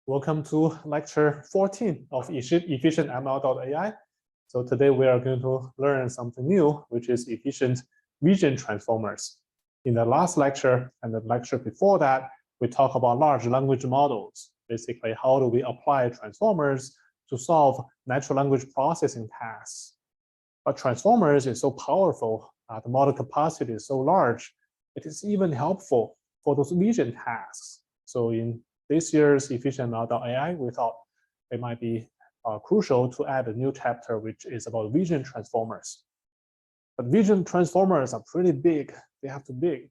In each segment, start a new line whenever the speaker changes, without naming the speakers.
Welcome to lecture 14 of EfficientML.ai. So today we are going to learn something new, which is efficient vision transformers. In the last lecture and the lecture before that, we talked about large language models. Basically, how do we apply transformers to solve natural language processing tasks? But transformers is so powerful, the model capacity is so large, it is even helpful for those vision tasks. So in this year's EfficientML.ai, we thought it might be crucial to add a new chapter, which is about vision transformers. But vision transformers are pretty big. They have to be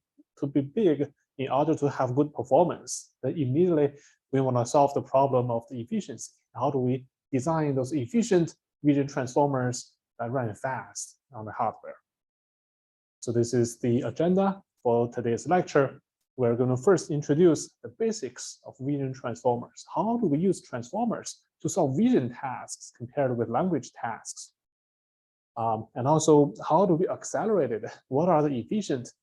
big in order to have good performance. Then immediately, we want to solve the problem of the efficiency. How do we design those efficient vision transformers that run fast on the hardware? So this is the agenda for today's lecture. We're going to first introduce the basics of vision transformers. How do we use transformers to solve vision tasks compared with language tasks? And also, how do we accelerate it? What are the efficient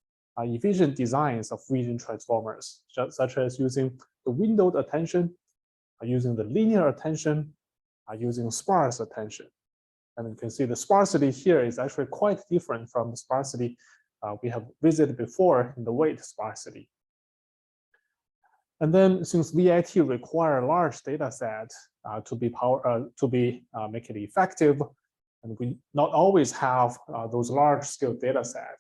designs of vision transformers, such as using the windowed attention, using the linear attention, using sparse attention? And you can see the sparsity here is actually quite different from the sparsity we have visited before in the weight sparsity. And then, since ViT require large data set to make it effective, and we not always have those large-scale data set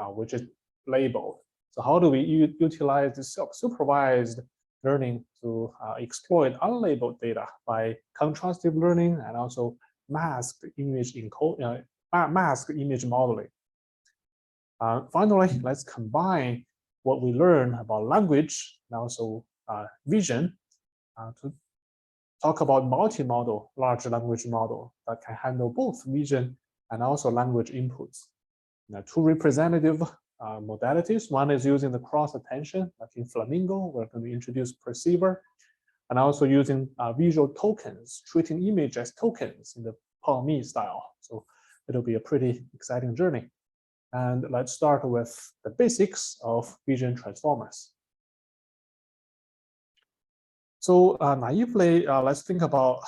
which is labeled. So how do we utilize the self-supervised learning to exploit unlabeled data by contrastive learning and also masked image modeling? Finally, let's combine what we learn about language and also vision to talk about multimodal large language model that can handle both vision and also language inputs. Now, two representative modalities. One is using the cross attention, like in Flamingo. We're going to introduce perceiver, and also using visual tokens, treating image as tokens in the PaLM style. So it'll be a pretty exciting journey. And let's start with the basics of vision transformers. So naively, let's think about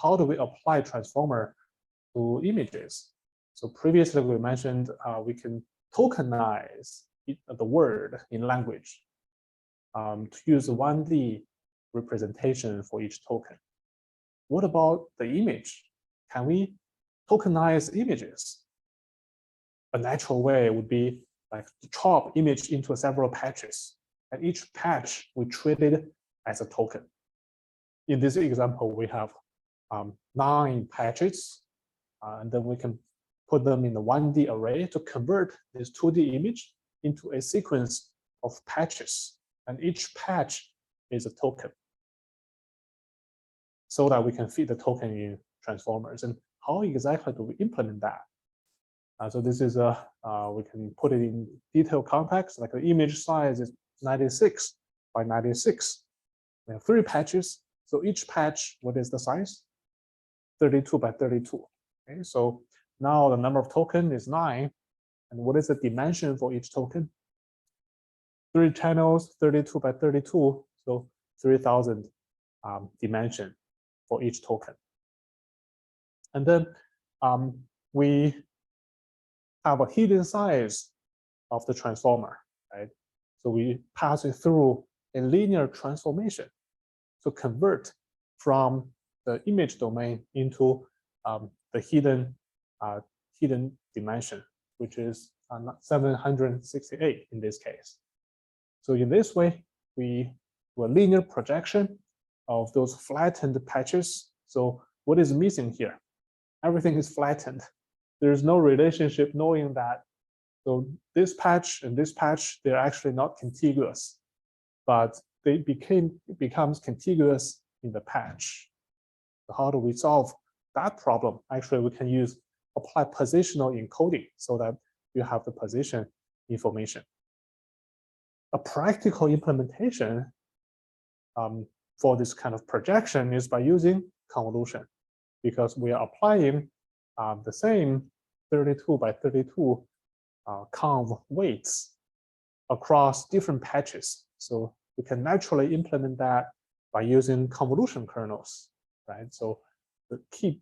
how do we apply transformer to images? So previously we mentioned we can tokenize the word in language to use a 1D representation for each token. What about the image? Can we tokenize images? A natural way would be like to chop image into several patches, and each patch we treat it as a token. In this example, we have 9 patches, and then we can put them in the 1D array to convert this 2D image into a sequence of patches, and each patch is a token, so that we can feed the token in transformers. And how exactly do we implement that? So this is we can put it in detailed context, like the image size is 96 by 96. We have 3 patches. So each patch, what is the size? 32 by 32. Okay, so now the number of token is 9. And what is the dimension for each token? 3 channels, 32 by 32. So 3000 dimension for each token. And then we have a hidden size of the transformer, right? So we pass it through a linear transformation to convert from the image domain into the hidden dimension, which is 768 in this case. So in this way, we do a linear projection of those flattened patches. So what is missing here? Everything is flattened. There's no relationship knowing that. So this patch and this patch, they're actually not contiguous, but they becomes contiguous in the patch. So how do we solve that problem? Actually, we can apply positional encoding so that you have the position information. A practical implementation for this kind of projection is by using convolution, because we are applying the same 32 by 32 conv weights across different patches. So we can naturally implement that by using convolution kernels, right? So the key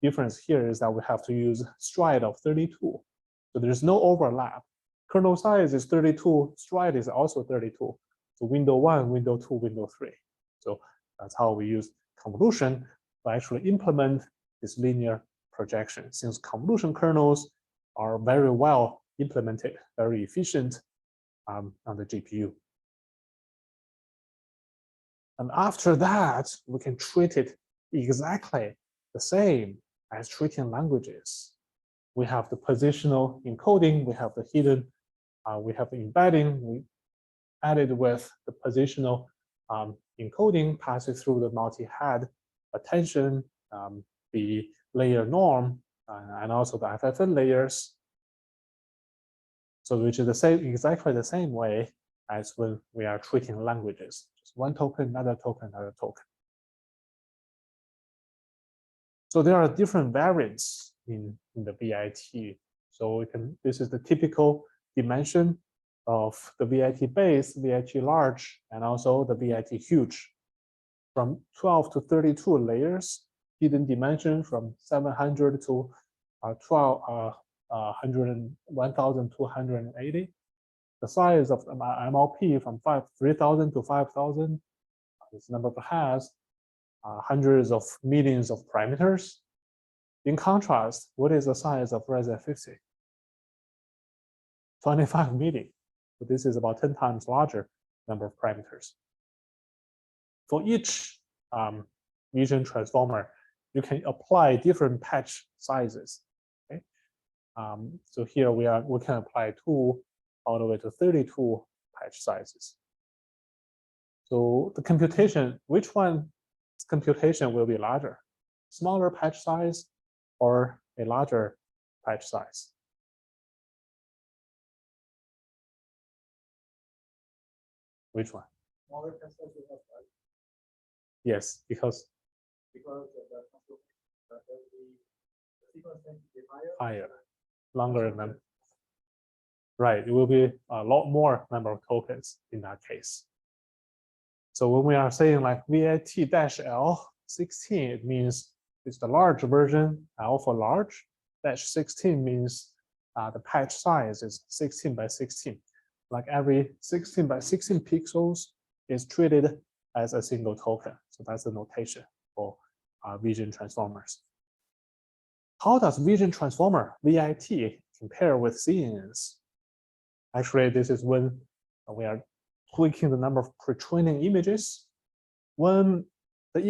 difference here is that we have to use stride of 32. So there's no overlap. Kernel size is 32, stride is also 32. So window 1, window 2, window 3. So that's how we use convolution to actually implement this linear projection, since convolution kernels are very well implemented, very efficient on the GPU. And after that, we can treat it exactly the same as treating languages. We have the positional encoding, we have the hidden, we have the embedding, we added with the positional encoding passes through the multi-head attention, the layer norm, and also the FFN layers. So which is the same, exactly the same way as when we are treating languages. Just one token, another token, another token. So there are different variants in the ViT. So this is the typical dimension of the ViT base, ViT large, and also the ViT huge. From 12 to 32 layers, hidden dimension from 700 to 1,280. The size of MLP from 3,000 to 5,000. This number has hundreds of millions of parameters. In contrast, what is the size of Resampler 50? 25 million. So this is about 10 times larger number of parameters. For each vision transformer, you can apply different patch sizes. Okay? So here we can apply 2 all the way to 32 patch sizes. So the computation, which one's computation will be larger? Smaller patch size or a larger patch size? Which one?
Smaller patch size will have, right?
Yes, because
the sequence tends to be
higher, longer than. Right, it will be a lot more number of tokens in that case. So when we are saying like ViT-L16, it means it's the large version, L for large. -16 means the patch size is 16 by 16. Like every 16 by 16 pixels is treated as a single token. So that's the notation for vision transformers. How does vision transformer, ViT, compare with CNNs? Actually, this is when we are tweaking the number of pre-training images. When the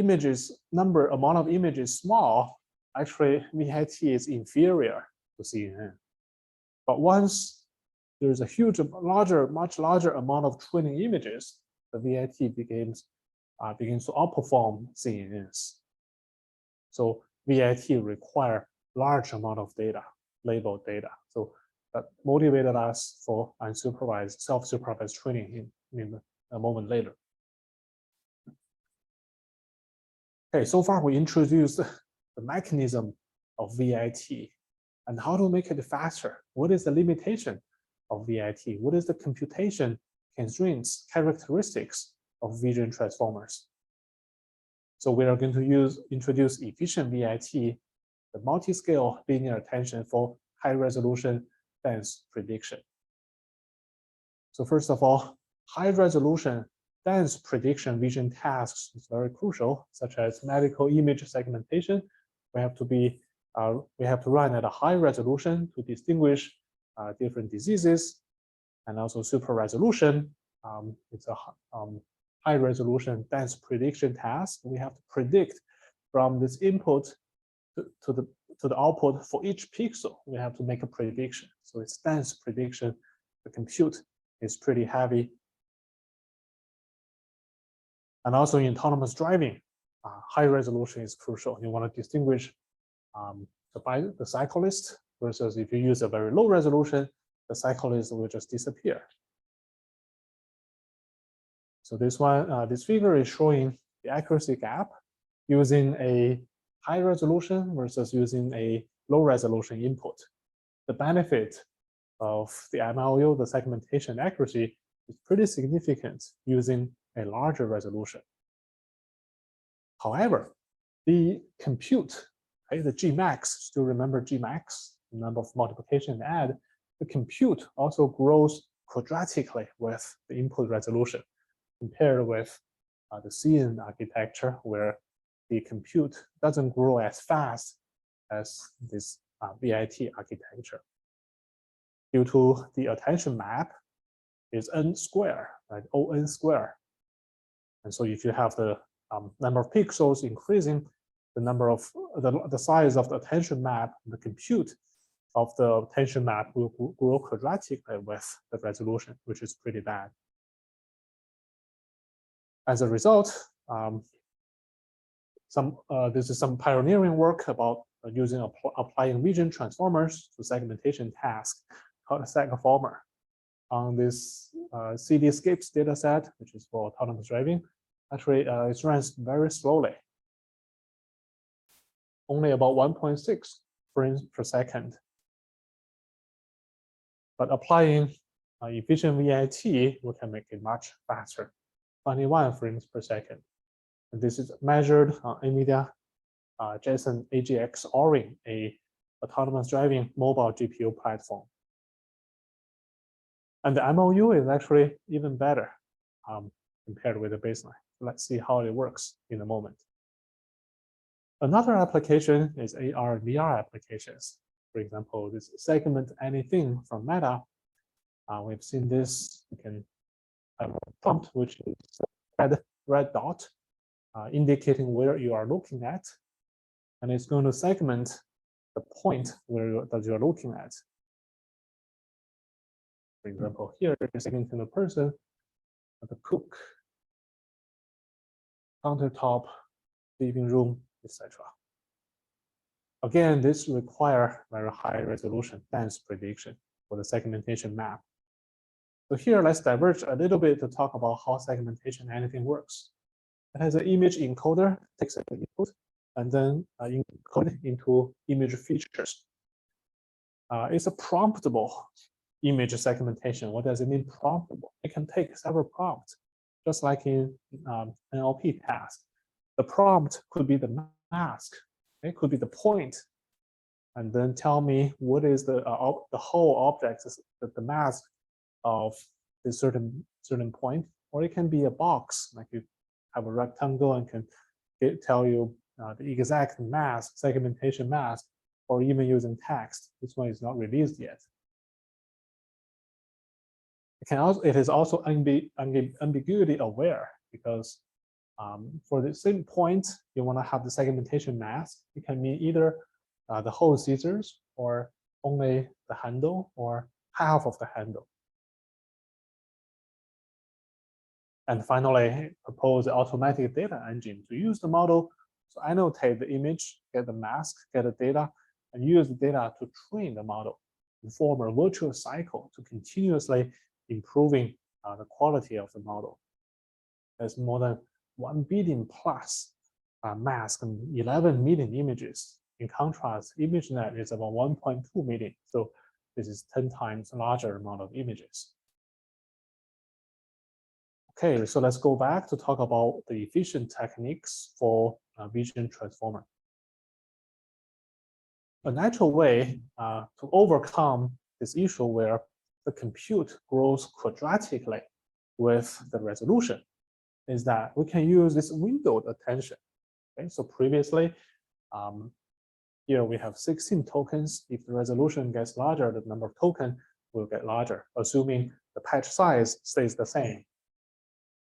amount of images is small, actually ViT is inferior to CNN. But once there's a much larger amount of training images, the ViT begins to outperform CNNs. So ViT require large amount of data, labeled data. So that motivated us for unsupervised, self-supervised training in a moment later. Okay, so far we introduced the mechanism of ViT and how to make it faster. What is the limitation of ViT? What is the computation constraints, characteristics of vision transformers? So we are going to introduce efficient ViT, the multi-scale linear attention for high-resolution dense prediction. So first of all, high-resolution dense prediction vision tasks is very crucial, such as medical image segmentation. We have to run at a high resolution to distinguish different diseases, and also super resolution. It's a high resolution dense prediction task. We have to predict from this input to the output for each pixel. We have to make a prediction. So it's dense prediction. The compute is pretty heavy. And also in autonomous driving, high resolution is crucial. You want to distinguish the cyclist versus if you use a very low resolution, the cyclist will just disappear. So this figure is showing the accuracy gap using a high resolution versus using a low resolution input. The benefit of the MLU, the segmentation accuracy, is pretty significant using a larger resolution. However, the compute, okay, the Gmax, still remember Gmax, the number of multiplication and add, the compute also grows quadratically with the input resolution compared with the CN architecture, where the compute doesn't grow as fast as this ViT architecture. Due to the attention map is n squared, right? ON squared. And so if you have the number of pixels increasing, the number of the size of the attention map, the compute of the attention map will grow quadratically with the resolution, which is pretty bad. As a result, this is some pioneering work about using applying region transformers to segmentation task called a segformer. On this CD-skips dataset, which is for autonomous driving, actually it runs very slowly, only about 1.6 frames per second. But applying efficient ViT, we can make it much faster, 21 frames per second. And this is measured on NVIDIA Jetson AGX Orin, a autonomous driving mobile GPU platform. And the MOU is actually even better compared with the baseline. Let's see how it works in a moment. Another application is AR and VR applications. For example, this segment anything from Meta. We've seen this. You can have a prompt, which is a red dot, indicating where you are looking at. And it's going to segment the point that you're looking at. For example, here you're segmenting the person, the cook, countertop, living room, etc. Again, this requires very high resolution, dense prediction for the segmentation map. So here, let's diverge a little bit to talk about how segmentation anything works. It has an image encoder, takes an input, and then encode it into image features. It's a promptable image segmentation. What does it mean, promptable? It can take several prompts, just like in NLP task. The prompt could be the mask, it could be the point, and then tell me what is the whole object, the mask of a certain point, or it can be a box, like you have a rectangle and can tell you the exact mask, segmentation mask, or even using text. This one is not released yet. It is also ambiguity aware, because for the same point, you want to have the segmentation mask. It can mean either the whole scissors, or only the handle, or half of the handle. And finally, propose the automatic data engine to use the model. So annotate the image, get the mask, get the data, and use the data to train the model and form a virtuous cycle to continuously improving the quality of the model. There's more than 1 billion plus masks and 11 million images. In contrast, ImageNet is about 1.2 million. So this is 10 times larger amount of images. Okay, so let's go back to talk about the efficient techniques for vision transformer. A natural way to overcome this issue where the compute grows quadratically with the resolution is that we can use this windowed attention. Okay, so previously, here we have 16 tokens. If the resolution gets larger, the number of tokens will get larger, assuming the patch size stays the same.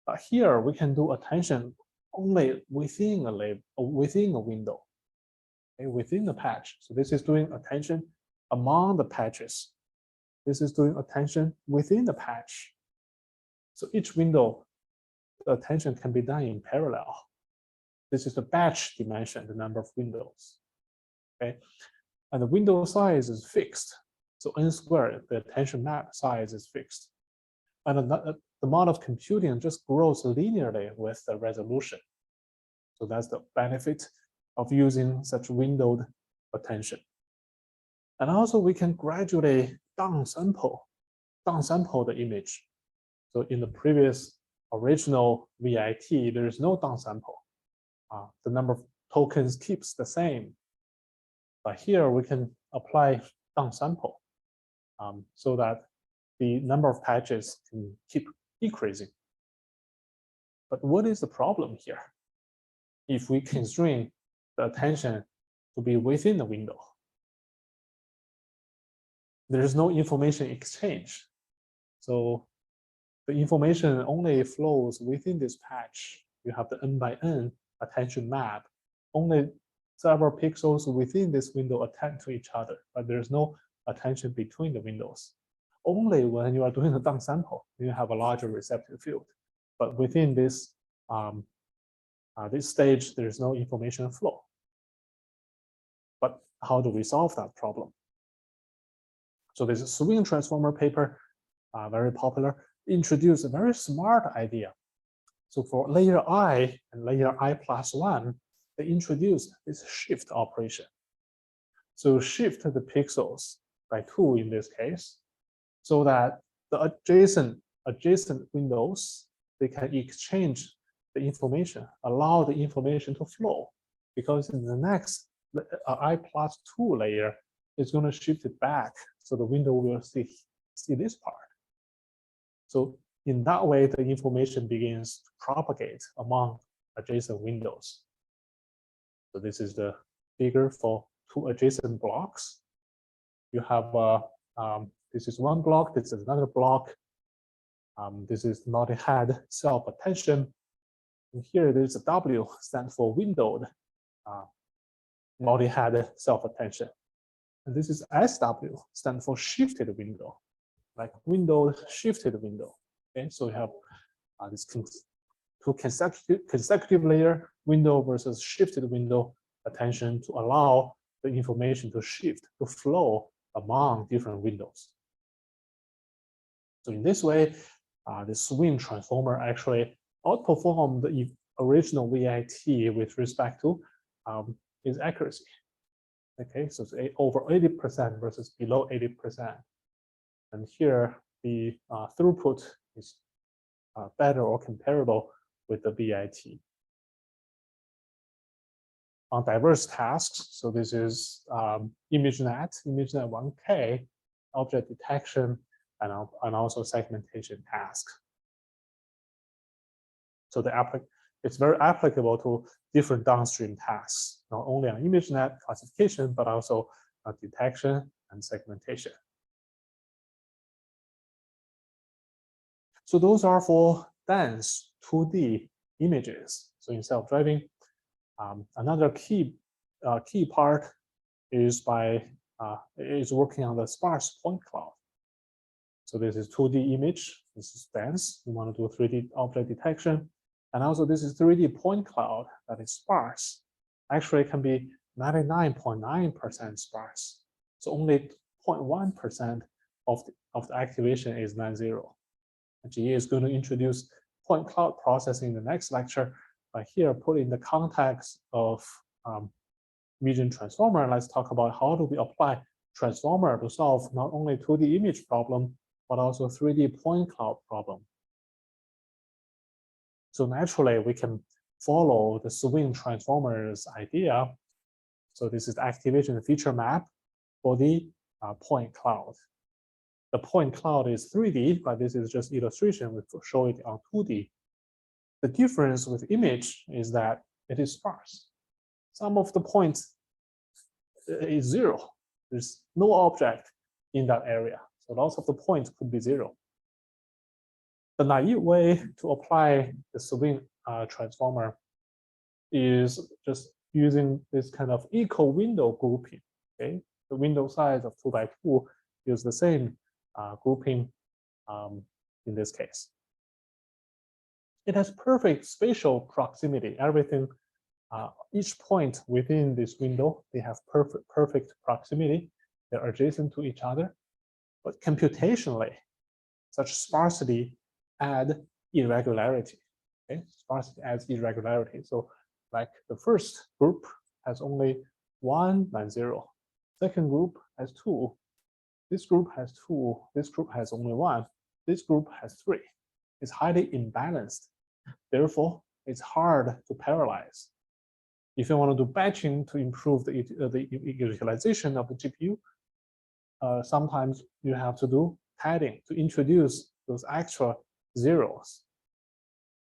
But here we can do attention only within a window, okay, within the patch. So this is doing attention among the patches. This is doing attention within the patch. So each window, the attention can be done in parallel. This is the batch dimension, the number of windows. Okay, and the window size is fixed. So n squared, the attention map size is fixed. And the amount of computing just grows linearly with the resolution. So that's the benefit of using such windowed attention. And also we can gradually downsample the image. So in the previous original ViT, there is no downsample. the number of tokens keeps the same. But here we can apply downsample so that the number of patches can keep decreasing. But what is the problem here? If we constrain the attention to be within the window, there is no information exchange. So the information only flows within this patch. You have the n by n attention map. Only several pixels within this window attend to each other, but there's no attention between the windows. Only when you are doing the downsample, you have a larger receptive field. But within this this stage, there is no information flow. But how do we solve that problem? So this swing transformer paper, very popular, introduced a very smart idea. So for layer I and layer I+1, they introduced this shift operation. So shift the pixels by 2 in this case, so that the adjacent windows, they can exchange the information, allow the information to flow, because in the next I+2 layer, it's going to shift it back, so the window will see this part. So in that way, the information begins to propagate among adjacent windows. So this is the figure for 2 adjacent blocks. You have this is one block, this is another block. This is multi-head self-attention. And here there's a W stands for windowed multi-head self-attention. And this is SW stands for shifted window, like windowed shifted window. Okay, so we have this 2 consecutive layer window versus shifted window attention to allow the information to shift, to flow among different windows. So in this way, the swing transformer actually outperformed the original ViT with respect to its accuracy. Okay, so it's over 80% versus below 80%. And here the throughput is better or comparable with the ViT. On diverse tasks, so this is ImageNet 1K, object detection, and also segmentation tasks. So it's very applicable to different downstream tasks, not only on ImageNet classification, but also detection and segmentation. So those are for dense 2D images. So in self-driving, another key part is working on the sparse point cloud. So this is 2D image. This is dense. We want to do 3D object detection, and also this is 3D point cloud that is sparse. Actually, it can be 99.9% sparse. So only 0.1% of the activation is non-zero. GE is going to introduce point cloud processing in the next lecture. But here, put in the context of vision transformer, let's talk about how do we apply transformer to solve not only 2D image problem, but also 3D point cloud problem. So naturally, we can follow the swing transformers idea. So this is the activation feature map for the point cloud. The point cloud is 3D, but this is just illustration. We show it on 2D. The difference with image is that it is sparse. Some of the points is 0. There's no object in that area. So lots of the points could be 0. The naive way to apply the swing transformer is just using this kind of equal window grouping. Okay, the window size of 2 by 2 is the same grouping in this case. It has perfect spatial proximity. Everything, each point within this window, they have perfect proximity. They're adjacent to each other. But computationally, such sparsity add irregularity. Okay, sparsity adds irregularity. So, like the first group has only 1 and 0. Second group has 2. This group has 2. This group has only 1. This group has 3. It's highly imbalanced. Therefore, it's hard to parallelize. If you want to do batching to improve the utilization of the GPU, sometimes you have to do padding to introduce those extra zeros.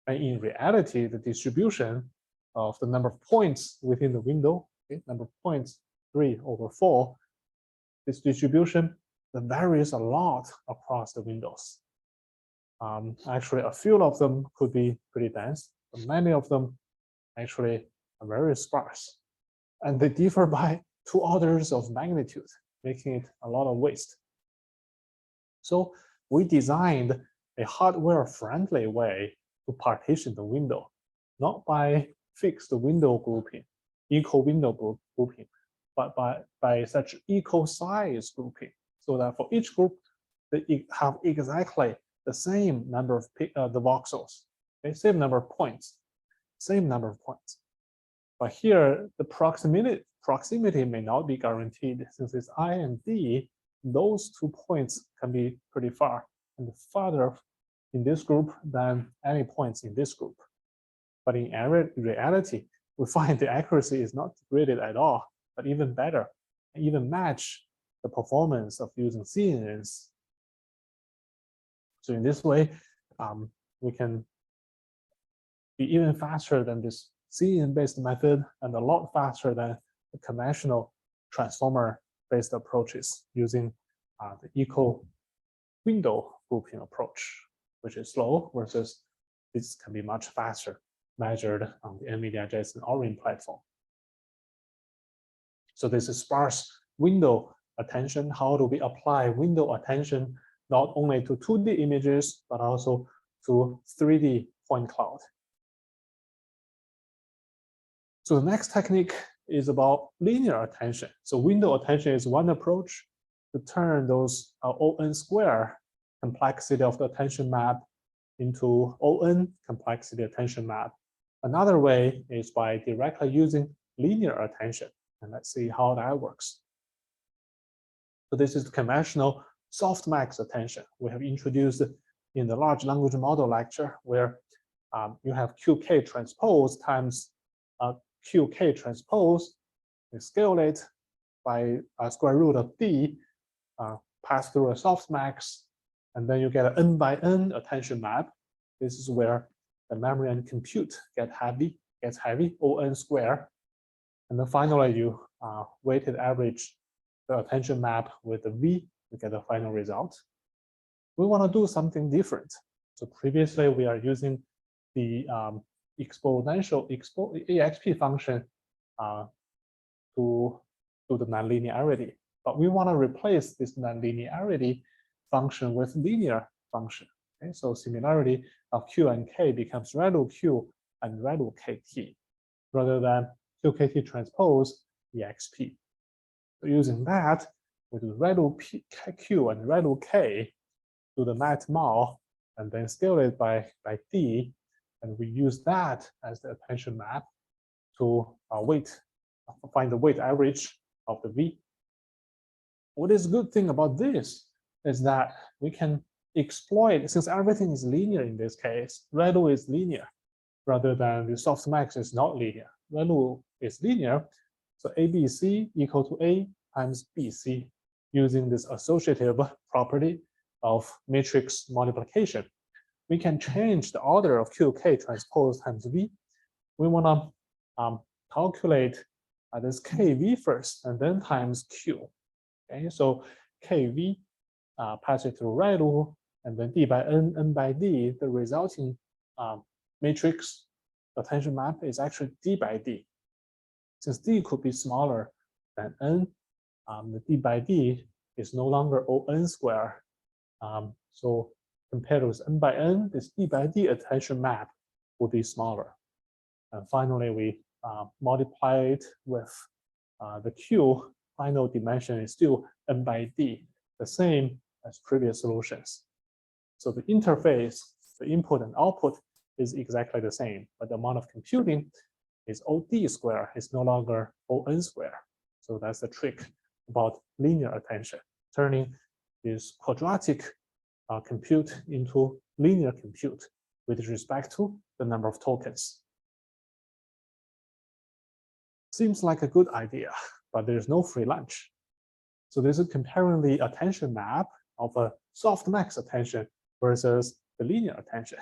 And in reality, the distribution of the number of points within the window, okay, number of points 3/4, this distribution that varies a lot across the windows. Actually, a few of them could be pretty dense, but many of them actually are very sparse. And they differ by 2 orders of magnitude, making it a lot of waste. So we designed a hardware-friendly way to partition the window, not by fixed window grouping, equal window grouping, but by such equal size grouping, so that for each group, they have exactly the same number of the voxels, okay? Same number of points, same number of points. But here, the proximity may not be guaranteed, since it's I and D. Those 2 points can be pretty far and farther in this group than any points in this group. But in reality, we find the accuracy is not degraded at all, but even better, and even match the performance of using CNNs. So in this way, we can be even faster than this CNN-based method and a lot faster than the conventional transformer-based approaches using the equal window grouping approach, which is slow, versus this can be much faster, measured on the NVIDIA Jetson Orin platform. So this is sparse window attention. How do we apply window attention not only to 2D images, but also to 3D point cloud? So the next technique is about linear attention. So window attention is one approach to turn those ON square complexity of the attention map into ON complexity attention map. Another way is by directly using linear attention. And let's see how that works. So this is the conventional softmax attention we have introduced in the large language model lecture, where you have QK transpose times QK transpose, you scale it by square root of D, pass through a softmax, and then you get an N by N attention map. This is where the memory and compute gets heavy, ON square. And then finally, you weighted average the attention map with the V to get the final result. We want to do something different. So previously, we are using the exponential exp function to do the nonlinearity. But we want to replace this nonlinearity function with linear function. Okay? So similarity of Q and K becomes relu Q and relu KT, rather than QKT transpose EXP. So using that, we do relu Q and relu K, do the mat mal, and then scale it by D. And we use that as the attention map to find the weight average of the V. What is a good thing about this is that we can exploit, since everything is linear in this case, relu is linear, rather than the softmax is not linear. Relu is linear, so ABC equal to A times BC, using this associative property of matrix multiplication. We can change the order of QK transpose times V. We want to calculate this KV first, and then times Q. Okay, so KV, pass it through relu, and then D by N, N by D. The resulting matrix attention map is actually D by D. Since D could be smaller than N, the D by D is no longer ON square. So compared with N by N, this D by D attention map will be smaller. And finally, we multiply it with the Q. Final dimension is still N by D, the same as previous solutions. So the interface, the input and output is exactly the same, but the amount of computing is OD square, is no longer ON square. So that's the trick about linear attention, turning this quadratic compute into linear compute with respect to the number of tokens. Seems like a good idea, but there's no free lunch. So this is comparing the attention map of a softmax attention versus the linear attention.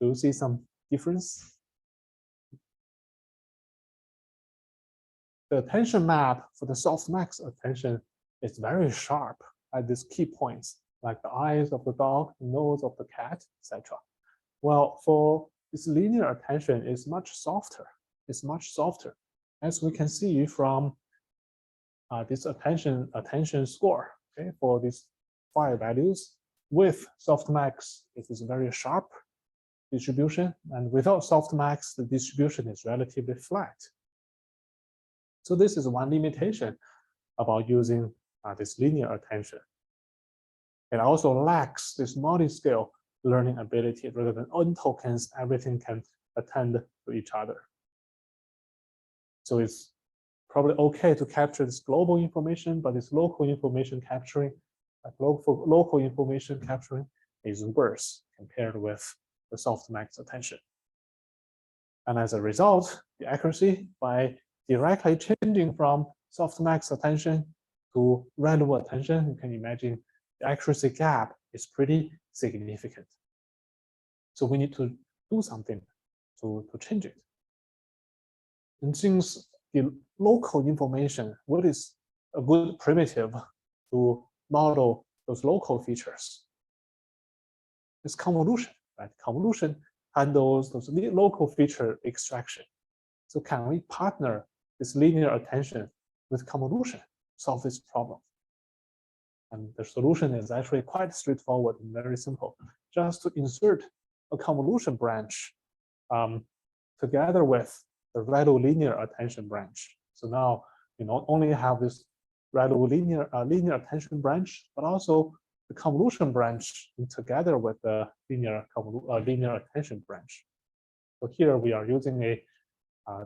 Do you see some difference? The attention map for the softmax attention is very sharp at these key points, like the eyes of the dog, the nose of the cat, etc. Well, for this linear attention is much softer. It's much softer, as we can see from this attention score. Okay, for these 5 values, with softmax, it is very sharp distribution, and without softmax, the distribution is relatively flat. So this is one limitation about using this linear attention. It also lacks this multi-scale learning ability. Rather than n tokens, everything can attend to each other. So it's probably okay to capture this global information, but this local information capturing, local information capturing is worse compared with the softmax attention. And as a result, the accuracy, by directly changing from softmax attention to relevant attention, you can imagine the accuracy gap is pretty significant. So we need to do something to change it. And since the local information, what is a good primitive to model those local features? It's convolution, right? Convolution handles those local feature extraction. So can we partner this linear attention with convolution, solve this problem? And the solution is actually quite straightforward and very simple. Just to insert a convolution branch together with the radial linear attention branch. So now you not only have this radial linear attention branch, but also the convolution branch together with the linear attention branch. So here we are using a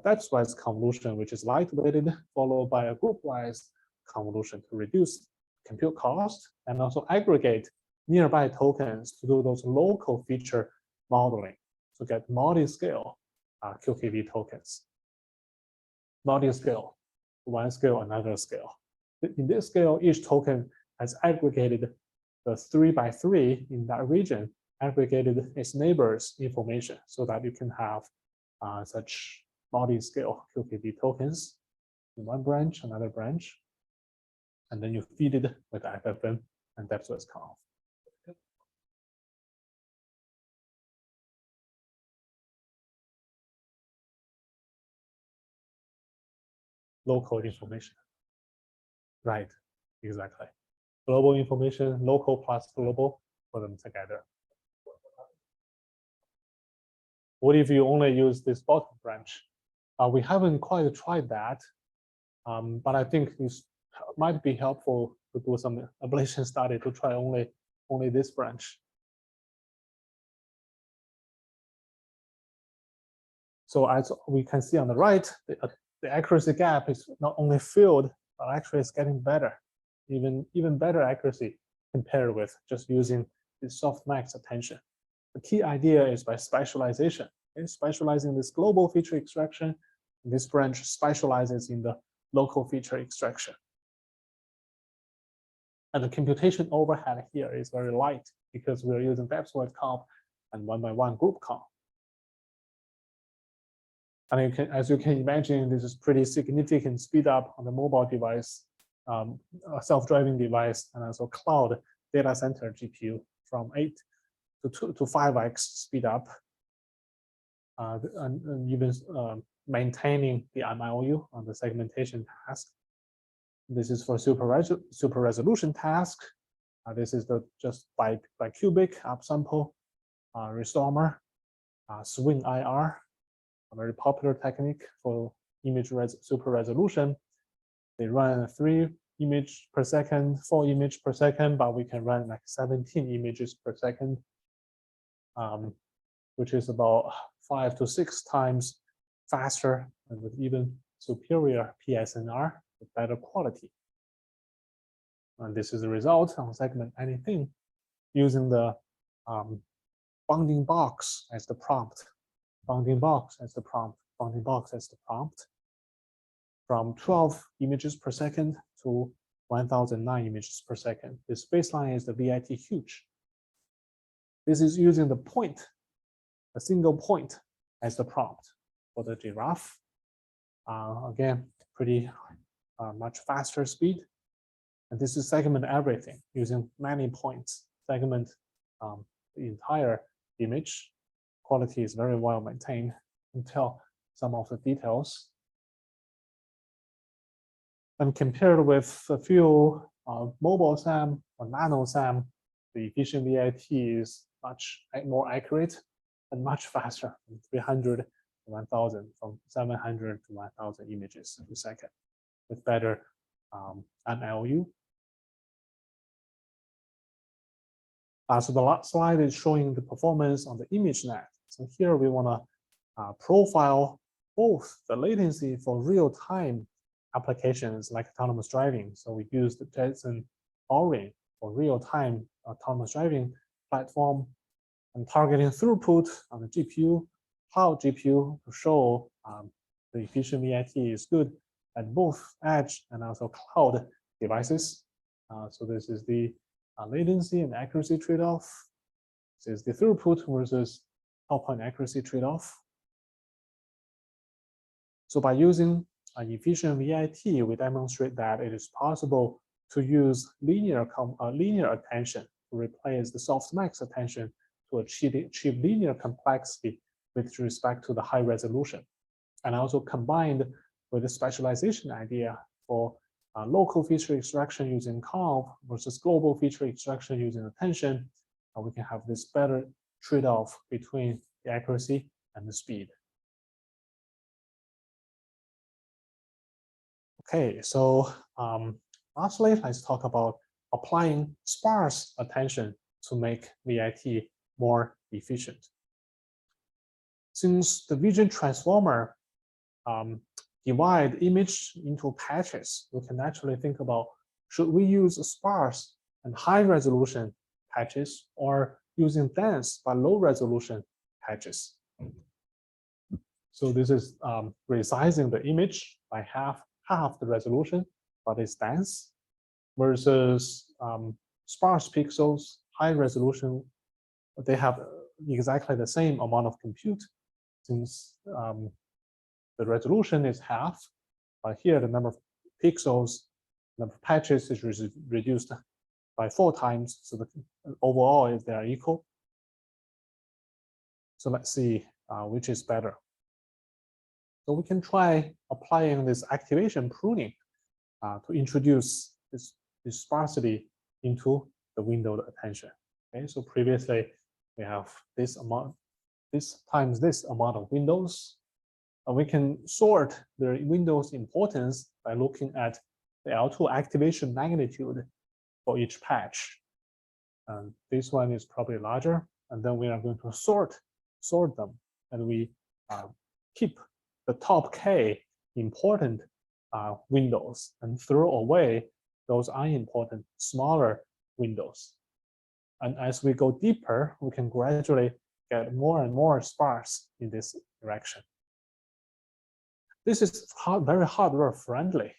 depth-wise convolution, which is lightweighted, followed by a group-wise convolution to reduce compute cost and also aggregate nearby tokens to do those local feature modeling to get multi-scale QKV tokens. Multi-scale, one scale, another scale. In this scale, each token has aggregated the 3 by 3 in that region, aggregated its neighbors' information so that you can have such multi-scale QKV tokens in one branch, another branch, and then you feed it with FFM and depth-wise conv. Local information. Right, exactly. Global information, local plus global, put them together. What if you only use this bottom branch? We haven't quite tried that, but I think this might be helpful to do some ablation study to try only this branch. So as we can see on the right, the accuracy gap is not only filled, but actually it's getting better, even better accuracy compared with just using the softmax attention. The key idea is by specialization. Okay? Specializing this global feature extraction, this branch specializes in the local feature extraction. And the computation overhead here is very light because we're using depth-wise conv and 1-by-1 group conv. And as you can imagine, this is pretty significant speed up on the mobile device, self-driving device, and also cloud data center GPU from 8 to 5x speed up, and even maintaining the MIOU on the segmentation task. This is for super resolution task. This is the just by cubic upsample, Resampler, swing IR, a very popular technique for image super resolution. They run 3 images per second, 4 images per second, but we can run like 17 images per second, which is about 5 to 6 times faster and with even superior PSNR with better quality. And this is the result on segment anything using the bounding box as the prompt, bounding box as the prompt, bounding box as the prompt. from 12 images per second to 1009 images per second. This baseline is the ViT huge. This is using the point, a single point as the prompt. For the giraffe, again, pretty much faster speed. And this is segment everything using many points, segment the entire image. Quality is very well maintained until some of the details. And compared with a few mobile SAM or nano SAM, the efficient ViT is much more accurate and much faster, from 300 to 1000, from 700 to 1000 images per second, with better MLU. So the last slide is showing the performance on the ImageNet. So here we want to profile both the latency for real-time applications like autonomous driving. So we use the Jetson Orin for real-time autonomous driving platform and targeting throughput on the GPU, cloud GPU to show the efficient ViT is good at both edge and also cloud devices. So this is the latency and accuracy trade-off. This is the throughput versus top point accuracy trade-off. So by using an efficient ViT, we demonstrate that it is possible to use linear attention to replace the softmax attention to achieve linear complexity with respect to the high resolution, and also combined with the specialization idea for local feature extraction using Conv versus global feature extraction using attention, we can have this better trade-off between the accuracy and the speed. Okay, so lastly, let's talk about applying sparse attention to make ViT more efficient. Since the vision transformer divide image into patches, we can actually think about, should we use sparse and high resolution patches or using dense but low resolution patches? So this is resizing the image by half the resolution, but it's dense, versus sparse pixels, high resolution. They have exactly the same amount of compute, since the resolution is half, but here the number of pixels, number of patches is reduced by 4 times, so the overall is they are equal. So let's see which is better. So we can try applying this activation pruning to introduce this sparsity into the windowed attention. Okay, so previously we have this amount, this times this amount of windows. We can sort the windows importance by looking at the L2 activation magnitude for each patch. And this one is probably larger, and then we are going to sort them, and we keep the top K important windows and throw away those unimportant smaller windows. And as we go deeper, we can gradually get more and more sparse in this direction. This is very hardware friendly.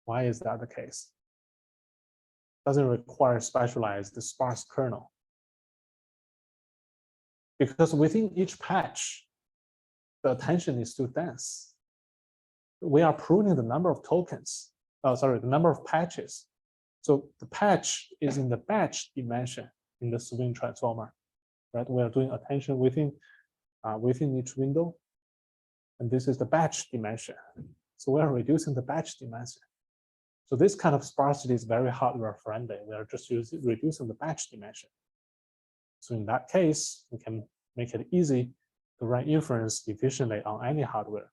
Why is that the case? Doesn't require specialized sparse kernel. Because within each patch, the attention is too dense. We are pruning the number of tokens, the number of patches. So the patch is in the batch dimension in the swing transformer, right? We are doing attention within each window, and this is the batch dimension. So we are reducing the batch dimension. So this kind of sparsity is very hardware friendly. We are just reducing the batch dimension. So in that case, we can make it easy to run inference efficiently on any hardware.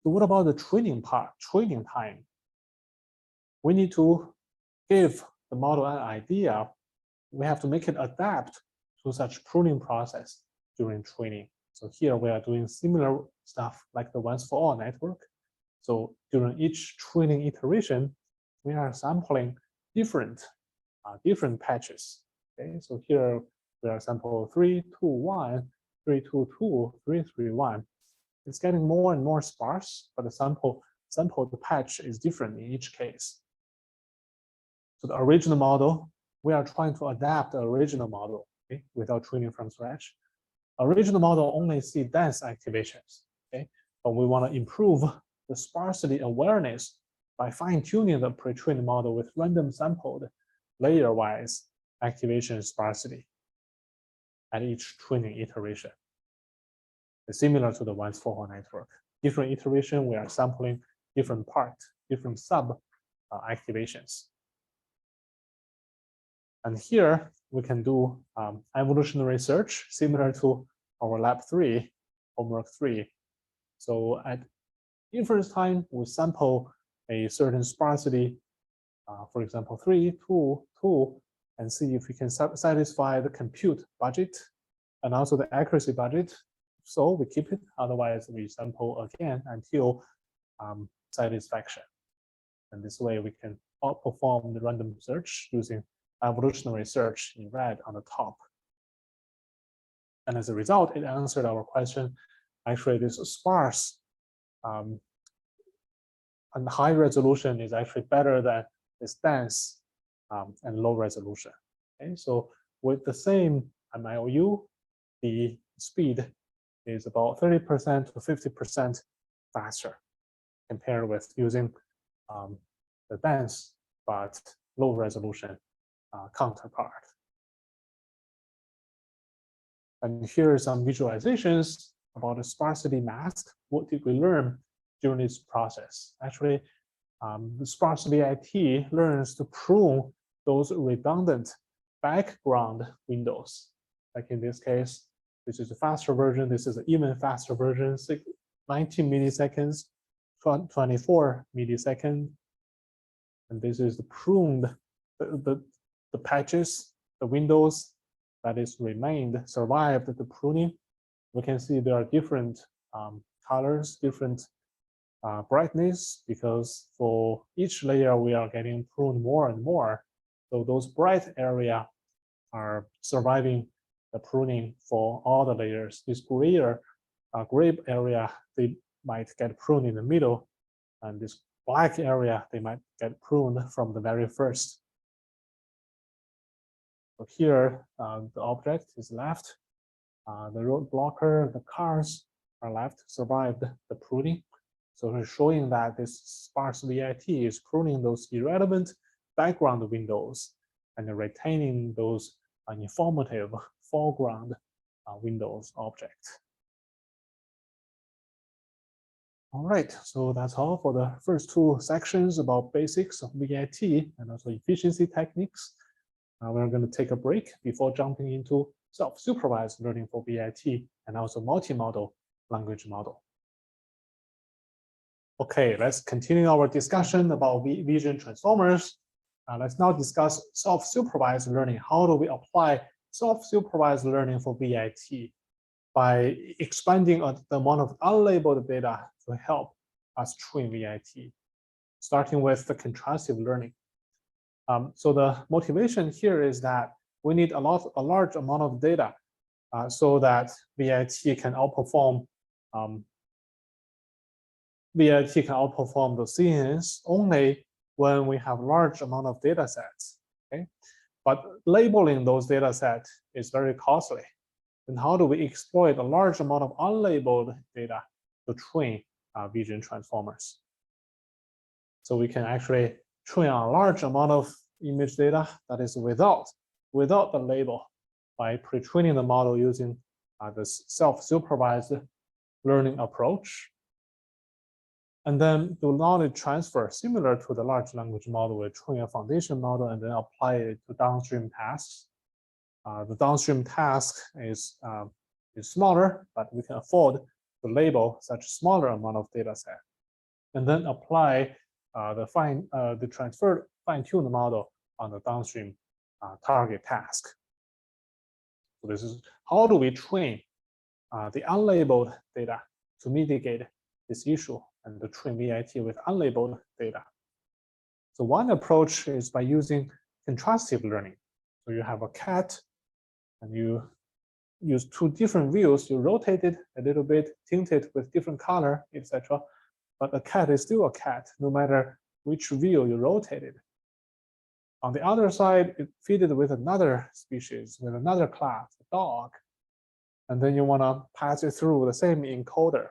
So what about the training part, training time? We need to give the model an idea. We have to make it adapt to such pruning process during training. So here we are doing similar stuff like the once-for-all network. So during each training iteration, we are sampling different patches. Okay, so here we are sample 3, 2, 1, 3, 2, 2, 3, 3, 1. it's getting more and more sparse, but the sample patch is different in each case. So the original model, we are trying to adapt the original model, okay, without training from scratch. Original model only see dense activations, okay, but we want to improve the sparsity awareness by fine-tuning the pre-trained model with random sampled layer-wise activation sparsity at each training iteration. It's similar to the once-for-all network. Different iteration, we are sampling different part, different sub activations. And here we can do evolutionary search similar to our lab 3, homework 3. So at inference time, we sample a certain sparsity, for example, 3, 2, 2, and see if we can satisfy the compute budget and also the accuracy budget. So we keep it, otherwise we sample again until satisfaction. And this way we can outperform the random search using evolutionary search in red on the top. And as a result, it answered our question. Actually, this sparse and high resolution is actually better than this dense and low resolution. Okay, so with the same MLU, the speed is about 30% to 50% faster compared with using the dense but low resolution counterpart. And here are some visualizations about the sparsity mask. What did we learn during this process? Actually, the Sparse ViT learns to prune those redundant background windows. Like in this case, this is a faster version. This is an even faster version, 19 milliseconds, 24 milliseconds. And this is the pruned, the patches, the windows that is survived the pruning. We can see there are different colors, different brightness, because for each layer we are getting pruned more and more. So those bright area are surviving the pruning for all the layers. This gray area, they might get pruned in the middle, and this black area, they might get pruned from the very first. So here, the object is left. The road blocker, the cars are left, survived the pruning. So we're showing that this sparse ViT is pruning those irrelevant background windows and retaining those informative foreground windows object. All right, so that's all for the first two sections about basics of ViT and also efficiency techniques. We're going to take a break before jumping into self-supervised learning for ViT and also multimodal language model. Okay, let's continue our discussion about vision transformers. Let's now discuss self-supervised learning. How do we apply self-supervised learning for ViT? By expanding the amount of unlabeled data to help us train ViT, starting with the contrastive learning. So the motivation here is that we need a large amount of data so that ViT can outperform the CNNs only when we have large amount of data sets. Okay, but labeling those data sets is very costly. And how do we exploit a large amount of unlabeled data to train vision transformers? So we can actually train a large amount of image data that is without the label by pre-training the model using this self-supervised learning approach. And then do knowledge transfer similar to the large language model. We train a foundation model and then apply it to downstream tasks. The downstream task is smaller, but we can afford to label such a smaller amount of data set, and then apply the transferred fine-tuned model on the downstream target task. So this is how do we train the unlabeled data to mitigate this issue and to train ViT with unlabeled data. So one approach is by using contrastive learning. So you have a cat and you use two different views. You rotate it a little bit, tint it with different color, etc. But a cat is still a cat, no matter which view you rotate it. On the other side, you feed it with another species, with another class, a dog. And then you want to pass it through the same encoder.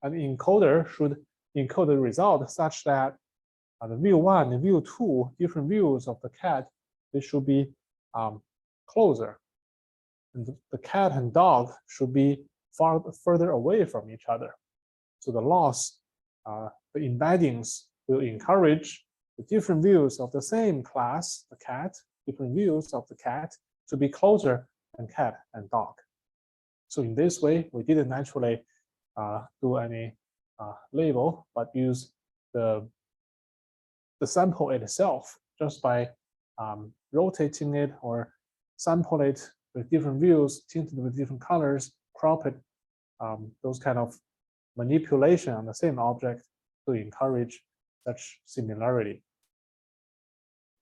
And the encoder should encode the result such that the view 1 and view 2, different views of the cat, they should be closer. And the cat and dog should be further away from each other. So the loss, the embeddings will encourage the different views of the same class, the cat, different views of the cat to be closer than cat and dog. So in this way, we didn't actually do any label, but use the sample itself just by rotating it or sample it with different views, tinted with different colors, crop it, those kind of manipulation on the same object to encourage such similarity.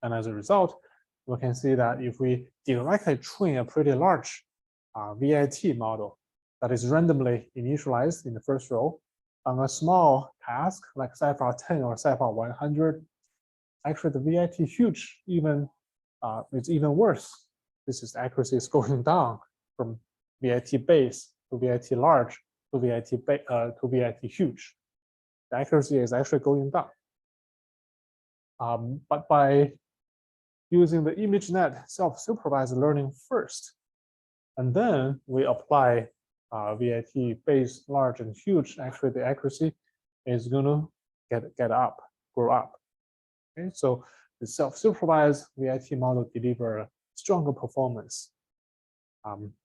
And as a result, we can see that if we directly train a pretty large ViT model that is randomly initialized in the first row on a small task like CIFAR 10 or CIFAR 100, actually the ViT huge it's even worse. This is accuracy is going down from ViT base to ViT large to ViT huge. The accuracy is actually going down. But by using the ImageNet self-supervised learning first, and then we apply ViT base large and huge, actually the accuracy is going to grow up. Okay, so the self-supervised ViT model deliver stronger performance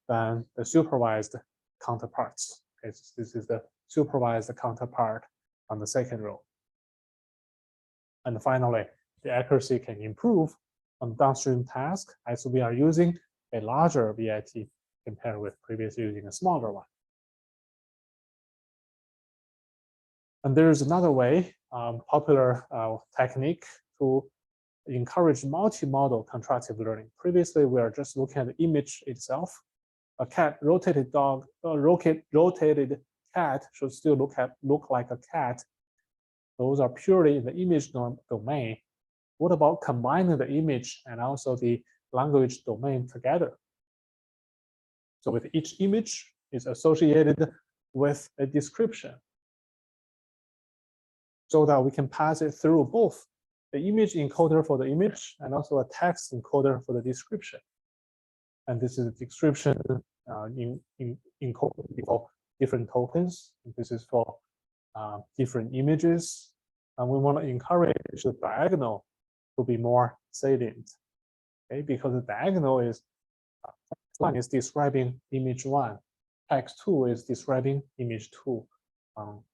than the supervised counterparts. Okay, so this is the supervised counterpart on the second row. And finally, the accuracy can improve on downstream task as we are using a larger ViT compared with previously using a smaller one. And there is another way, popular technique to encourage multimodal contractive learning. Previously, we are just looking at the image itself. A cat rotated dog, rotated cat should still look like a cat. Those are purely in the image domain. What about combining the image and also the language domain together? So with each image is associated with a description, so that we can pass it through both the image encoder for the image and also a text encoder for the description. And this is a description encoded for different tokens. This is for different images. And we want to encourage the diagonal to be more salient. Okay, because the diagonal is text 1 is describing image 1, text 2 is describing image 2,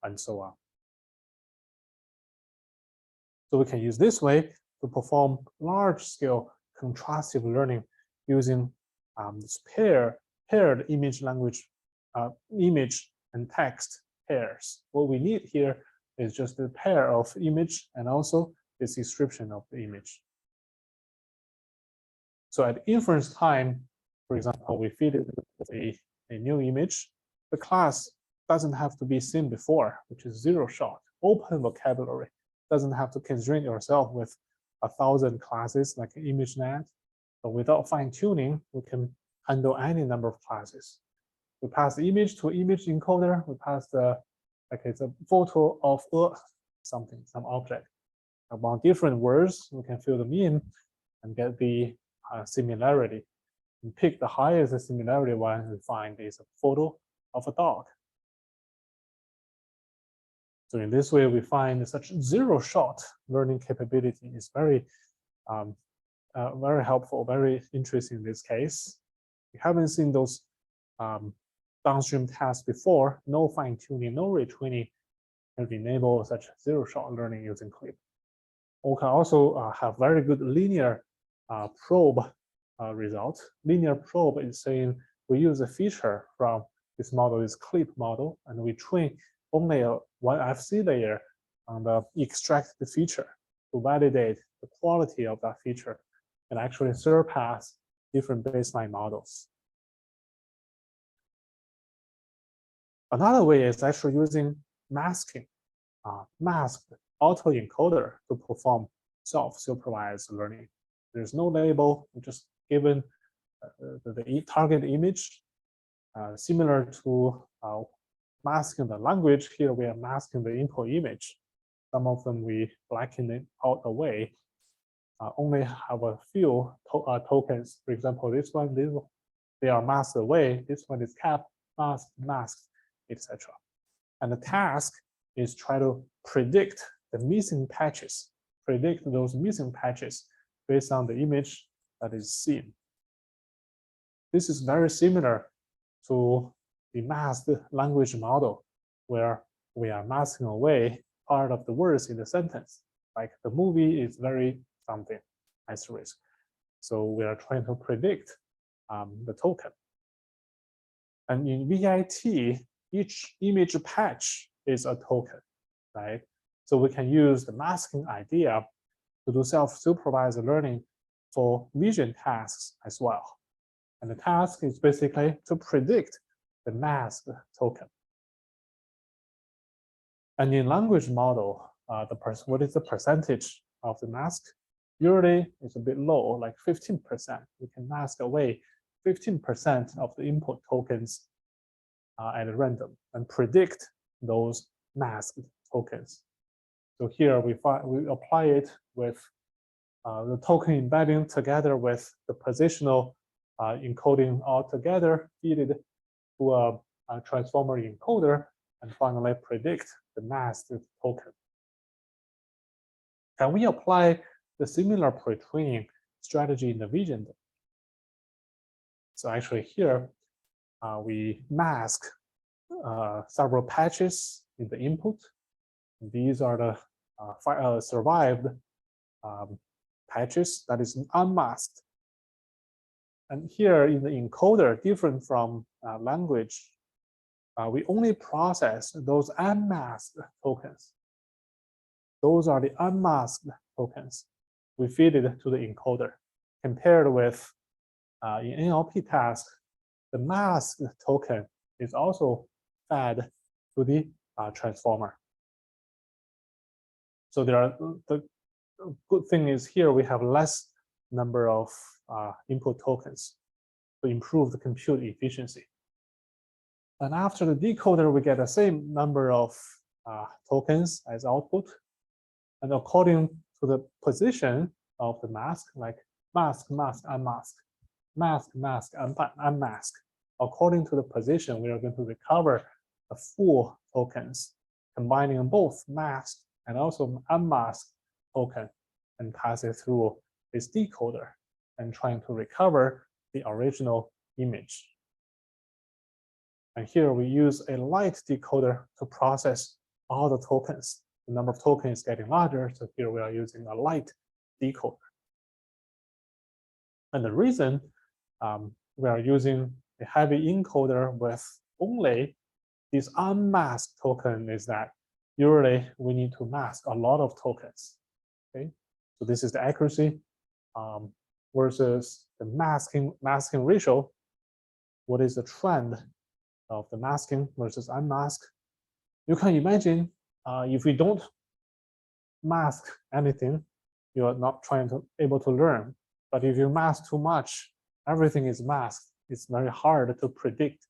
and so on. So we can use this way to perform large-scale contrastive learning using this paired image and text pairs. What we need here is just a pair of image and also this description of the image. So at inference time, for example, we feed it with a new image. The class doesn't have to be seen before, which is zero shot, open vocabulary. Doesn't have to constrain yourself with 1,000 classes like ImageNet. But without fine-tuning, we can handle any number of classes. We pass the image to image encoder. We pass it's a photo of some object. Among different words, we can fill them in and get the similarity. And pick the highest similarity one we find is a photo of a dog. So in this way, we find such zero-shot learning capability is very helpful, very interesting in this case. We haven't seen those downstream tasks before. No fine-tuning, no retraining can enable such zero-shot learning using CLIP. We can also have very good linear probe result. Linear probe is saying we use a feature from this model, this CLIP model, and we train only one FC layer on the extracted feature to validate the quality of that feature and actually surpass different baseline models. Another way is actually using masking, masked autoencoder to perform self-supervised learning. There's no label, we're just given the target image, similar to masking the language. Here we are masking the input image. Some of them we blacken it out away, only have a few tokens. For example, this one, they are masked away. This one is capped, masked, etc. And the task is try to predict the missing patches, predict those missing patches based on the image that is seen. This is very similar to the masked language model, where we are masking away part of the words in the sentence. Like the movie is very something, asterisk. So we are trying to predict the token. And in ViT, each image patch is a token, right? So we can use the masking idea to do self-supervised learning for vision tasks as well. And the task is basically to predict the masked token. And in language model, what is the percentage of the mask? Usually it's a bit low, like 15%. We can mask away 15% of the input tokens at random and predict those masked tokens. So here we apply it with the token embedding together with the positional encoding all together, feed it to a transformer encoder, and finally predict the masked token. Can we apply the similar pre-training strategy in the vision? So actually here, we mask several patches in the input. These are the survived patches that is unmasked. And here in the encoder, different from language, we only process those unmasked tokens. Those are the unmasked tokens. We feed it to the encoder. Compared with in NLP task, the masked token is also fed to the transformer. So the good thing is here we have less number of input tokens to improve the compute efficiency. And after the decoder, we get the same number of tokens as output. And according to the position of the mask, like mask, mask, unmask, mask, mask, unmask, according to the position, we are going to recover the full tokens, combining both masked and also unmasked token and pass it through this decoder and trying to recover the original image. And here we use a light decoder to process all the tokens. The number of tokens is getting larger, so here we are using a light decoder. And the reason we are using a heavy encoder with only this unmasked token is that usually we need to mask a lot of tokens. Okay, so this is the accuracy versus the masking ratio. What is the trend of the masking versus unmasked? You can imagine if we don't mask anything, you are not able to learn. But if you mask too much, everything is masked. It's very hard to predict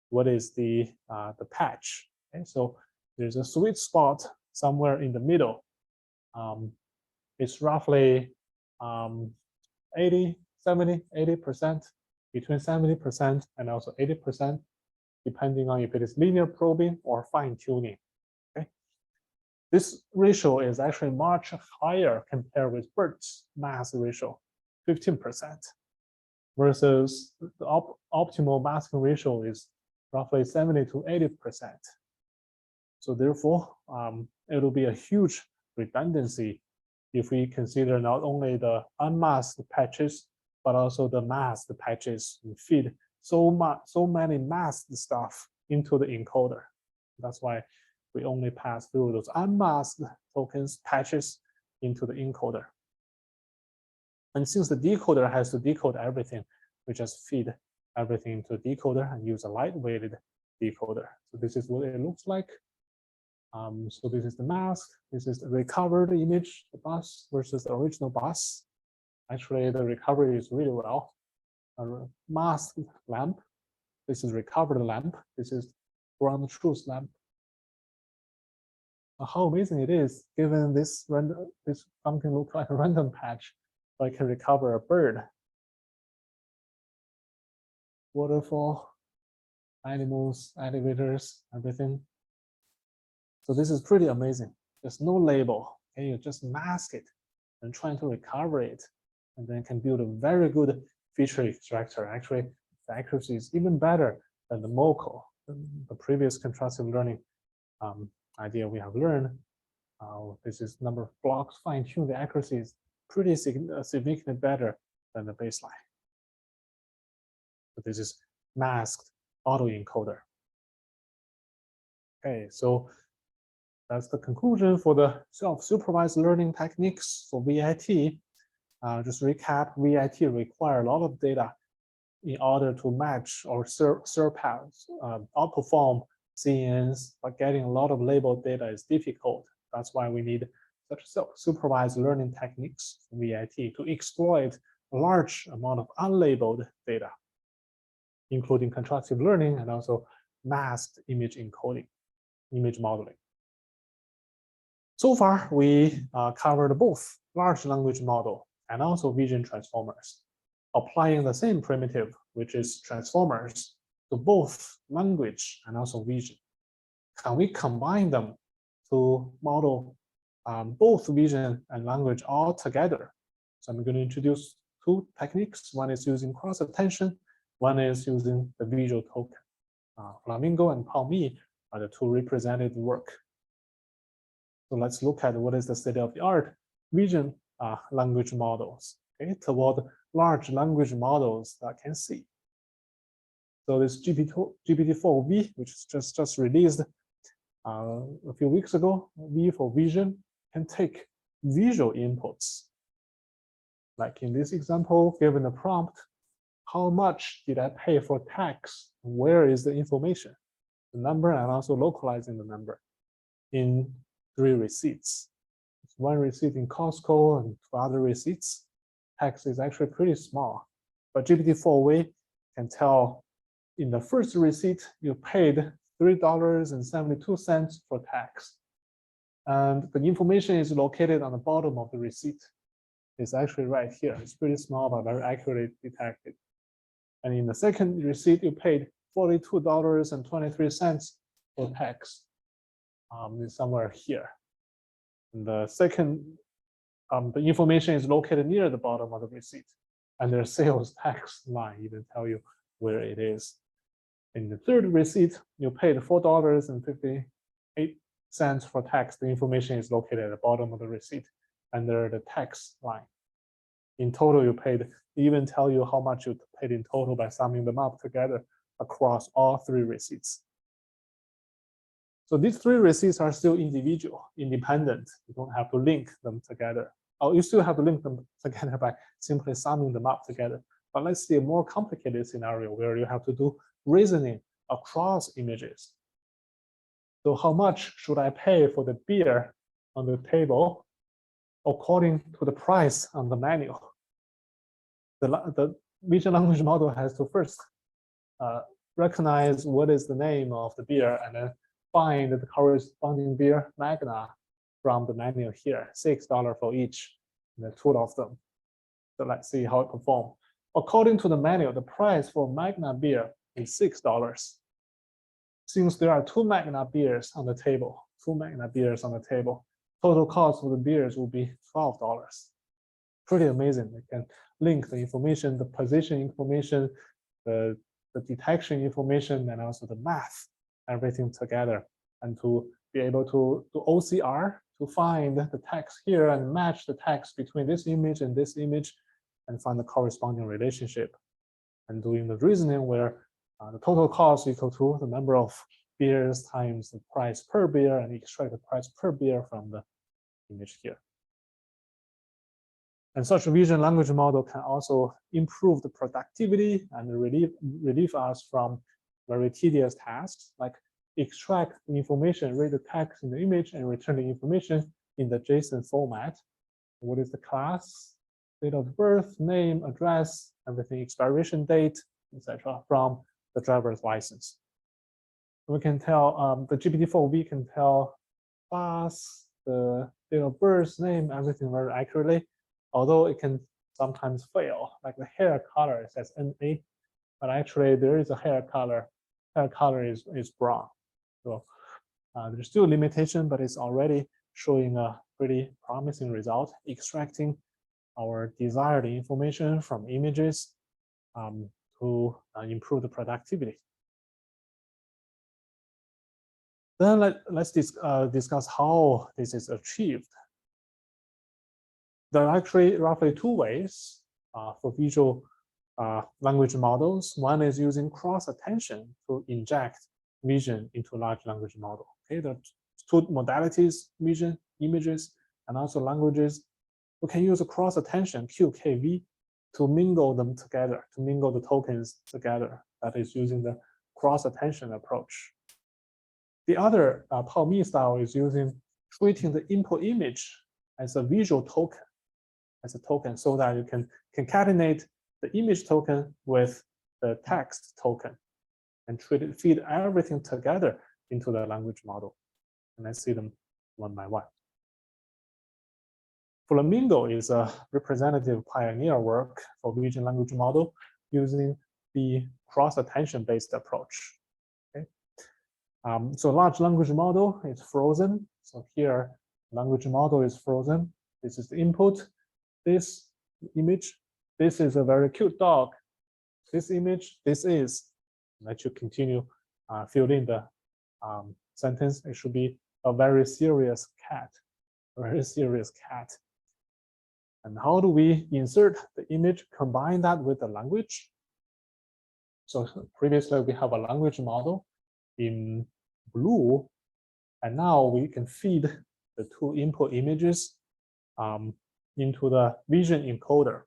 what is the patch. Okay? So there's a sweet spot somewhere in the middle. It's roughly 80, 70, 80%, between 70% and also 80%, depending on if it is linear probing or fine tuning. Okay? This ratio is actually much higher compared with BERT's mask ratio, 15%, versus the optimal masking ratio is roughly 70 to 80%. So therefore, it will be a huge redundancy if we consider not only the unmasked patches, but also the masked patches. We feed so many masked stuff into the encoder. That's why we only pass through those unmasked tokens, patches into the encoder. And since the decoder has to decode everything, we just feed everything into the decoder and use a lightweighted decoder. So this is what it looks like. So this is the mask. This is the recovered image, the bus versus the original bus. Actually, the recovery is really well. A masked lamp. This is recovered lamp. This is ground truth lamp. How amazing it is, given this random, this something looks like a random patch, so I can recover a bird, waterfall, animals, elevators, everything. So this is pretty amazing. There's no label, and you just mask it and trying to recover it, and then can build a very good feature extractor. Actually, the accuracy is even better than the MoCo, the previous contrastive learning idea we have learned. This is number of blocks fine-tuned. The accuracy is pretty significantly better than the baseline. But this is masked autoencoder. Okay, so that's the conclusion for the self-supervised learning techniques for ViT. Just recap, ViT require a lot of data in order to match or surpass, outperform CNNs, but getting a lot of labeled data is difficult. That's why we need such self-supervised learning techniques for ViT to exploit a large amount of unlabeled data, including contrastive learning and also masked image encoding, image modeling. So far, we covered both large language model and also vision transformers, applying the same primitive, which is transformers, to both language and also vision. Can we combine them to model both vision and language all together? So I'm going to introduce two techniques. One is using cross-attention. One is using the visual token. Flamingo and Palmi are the two represented work. So let's look at what is the state of the art vision language models, okay, toward large language models that can see. So this GPT-4V, which is just released a few weeks ago, V for vision, can take visual inputs. Like in this example, given the prompt, how much did I pay for tax? Where is the information? The number and also localizing the number in 3 receipts. It's 1 receipt in Costco and 2 other receipts. Tax is actually pretty small, but GPT-4V can tell in the first receipt you paid $3.72 for tax. And the information is located on the bottom of the receipt. It's actually right here. It's pretty small, but very accurately detected. And in the second receipt, you paid $42.23 for tax. It's somewhere here. And the second, the information is located near the bottom of the receipt. And their sales tax line even tell you where it is. In the third receipt, you paid $4.58 for tax. The information is located at the bottom of the receipt under the tax line. In total, you paid, even tell you how much you paid in total by summing them up together across all 3 receipts. So these 3 receipts are still individual, independent. You don't have to link them together. Oh, you still have to link them together by simply summing them up together. But let's see a more complicated scenario where you have to do reasoning across images. So how much should I pay for the beer on the table according to the price on the menu? The vision language model has to first recognize what is the name of the beer and then find the corresponding beer magna from the menu here, $6 for each, and the 2 of them. So let's see how it performs. According to the menu, the price for magna beer is $6. Since there are 2 magna beers on the table, total cost for the beers will be $12. Pretty amazing. They can link the information, the position information, the detection information, and also the math, everything together, and to be able to do OCR to find the text here and match the text between this image and this image and find the corresponding relationship. And doing the reasoning where the total cost equal to the number of beers times the price per beer and extract the price per beer from the image here. And such a vision language model can also improve the productivity and relieve us from very tedious tasks like extract the information, read the text in the image, and return the information in the JSON format. What is the class, date of birth, name, address, everything, expiration date, etc. from the driver's license. We can tell the GPT-4V can tell class, the date of birth, name, everything very accurately, although it can sometimes fail, like the hair color says NA, but actually there is a hair color is brown. So there's still a limitation, but it's already showing a pretty promising result, extracting our desired information from images to improve the productivity. Then let's discuss how this is achieved. There are actually roughly two ways for visual language models. One is using cross-attention to inject vision into large language model. Okay, there are two modalities: vision, images, and also languages. We can use a cross-attention QKV to mingle them together, to mingle the tokens together. That is using the cross-attention approach. The other PaoMi style is using treating the input image as a visual token, so that you can concatenate the image token with the text token and feed everything together into the language model. And let's see them one by one. Flamingo is a representative pioneer work for vision language model using the cross-attention based approach. Okay. So large language model is frozen. So here, language model is frozen. This is the input. This image, this is a very cute dog. This image, this is. Let you continue fill in the sentence. It should be a very serious cat. A very serious cat. And how do we insert the image, combine that with the language? So previously we have a language model in blue, and now we can feed the two input images into the vision encoder.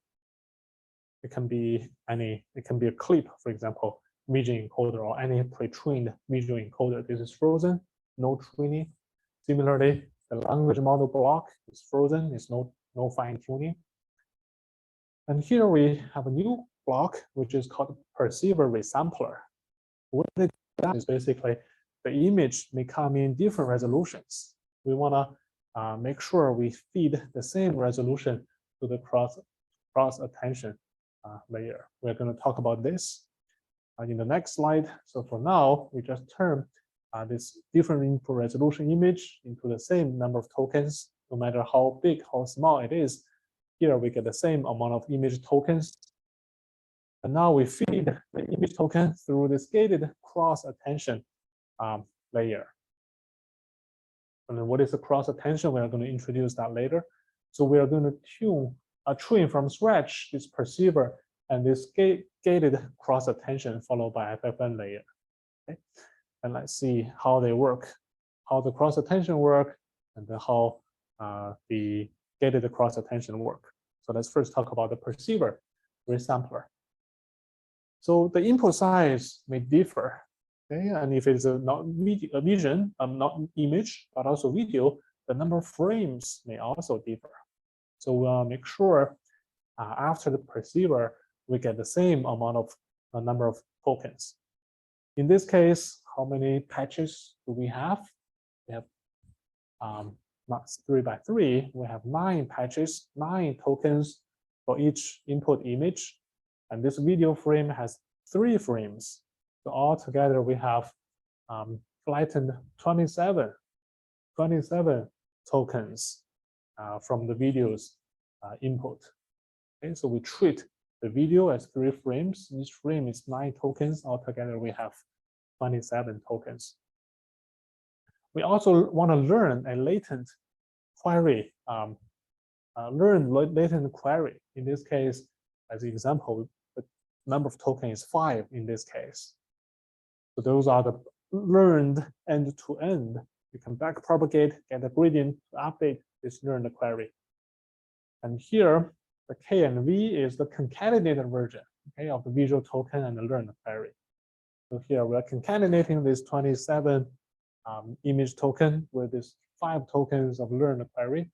It can be a clip, for example, vision encoder, or any pre-trained visual encoder. This is frozen, no training. Similarly, the language model block is frozen, it's no fine-tuning. And here we have a new block, which is called perceiver resampler. What it does is basically the image may come in different resolutions. We want to make sure we feed the same resolution to the cross-attention layer. We're going to talk about this in the next slide. So for now, we just turn this different input resolution image into the same number of tokens, no matter how big, how small it is. Here we get the same amount of image tokens. And now we feed the image token through this gated cross-attention layer. And then what is the cross-attention? We are going to introduce that later. So we are going to train from scratch this perceiver and this gated cross-attention followed by FFN layer. Okay? And let's see how they work, how the cross-attention work, and then how the gated cross-attention work. So let's first talk about the perceiver resampler. So the input size may differ, okay? And if it's not vision, not image, but also video, the number of frames may also differ. So we'll make sure after the perceiver, we get the same amount of number of tokens. In this case, how many patches do we have? We have not 3 by 3. We have 9 patches, 9 tokens for each input image. And this video frame has 3 frames. So altogether, we have flattened 27 tokens from the video's input. Okay, so we treat the video as 3 frames. Each frame is 9 tokens. Altogether, we have 27 tokens. We also want to learn a latent query, latent query. In this case, as an example, the number of tokens is 5 in this case. So those are the learned end-to-end. You can backpropagate, get a gradient to update this learned query. And here, the K and V is the concatenated version, okay, of the visual token and the learned query. So here we are concatenating this 27 image token with this 5 tokens of learned query.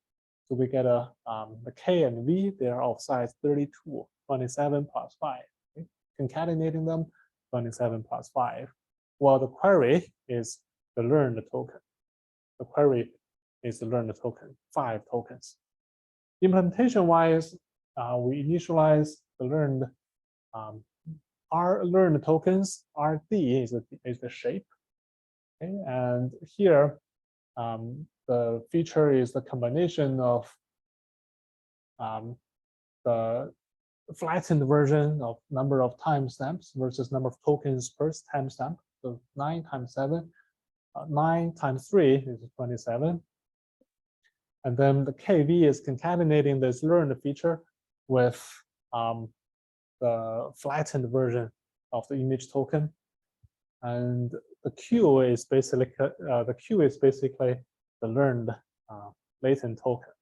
So we get a the K and V, they are of size 32, 27 plus 5. Okay? Concatenating them, 27 plus 5. While the query is the learned token. The query is the learned token, 5 tokens. Implementation-wise, we initialize the learned our learned tokens. RD is the shape. Okay? And here, the feature is the combination of the flattened version of number of timestamps versus number of tokens per timestamp. So 9 times 7, 9 times 3 is 27. And then the KV is concatenating this learned feature with the flattened version of the image token. And the Q is basically the learned latent token.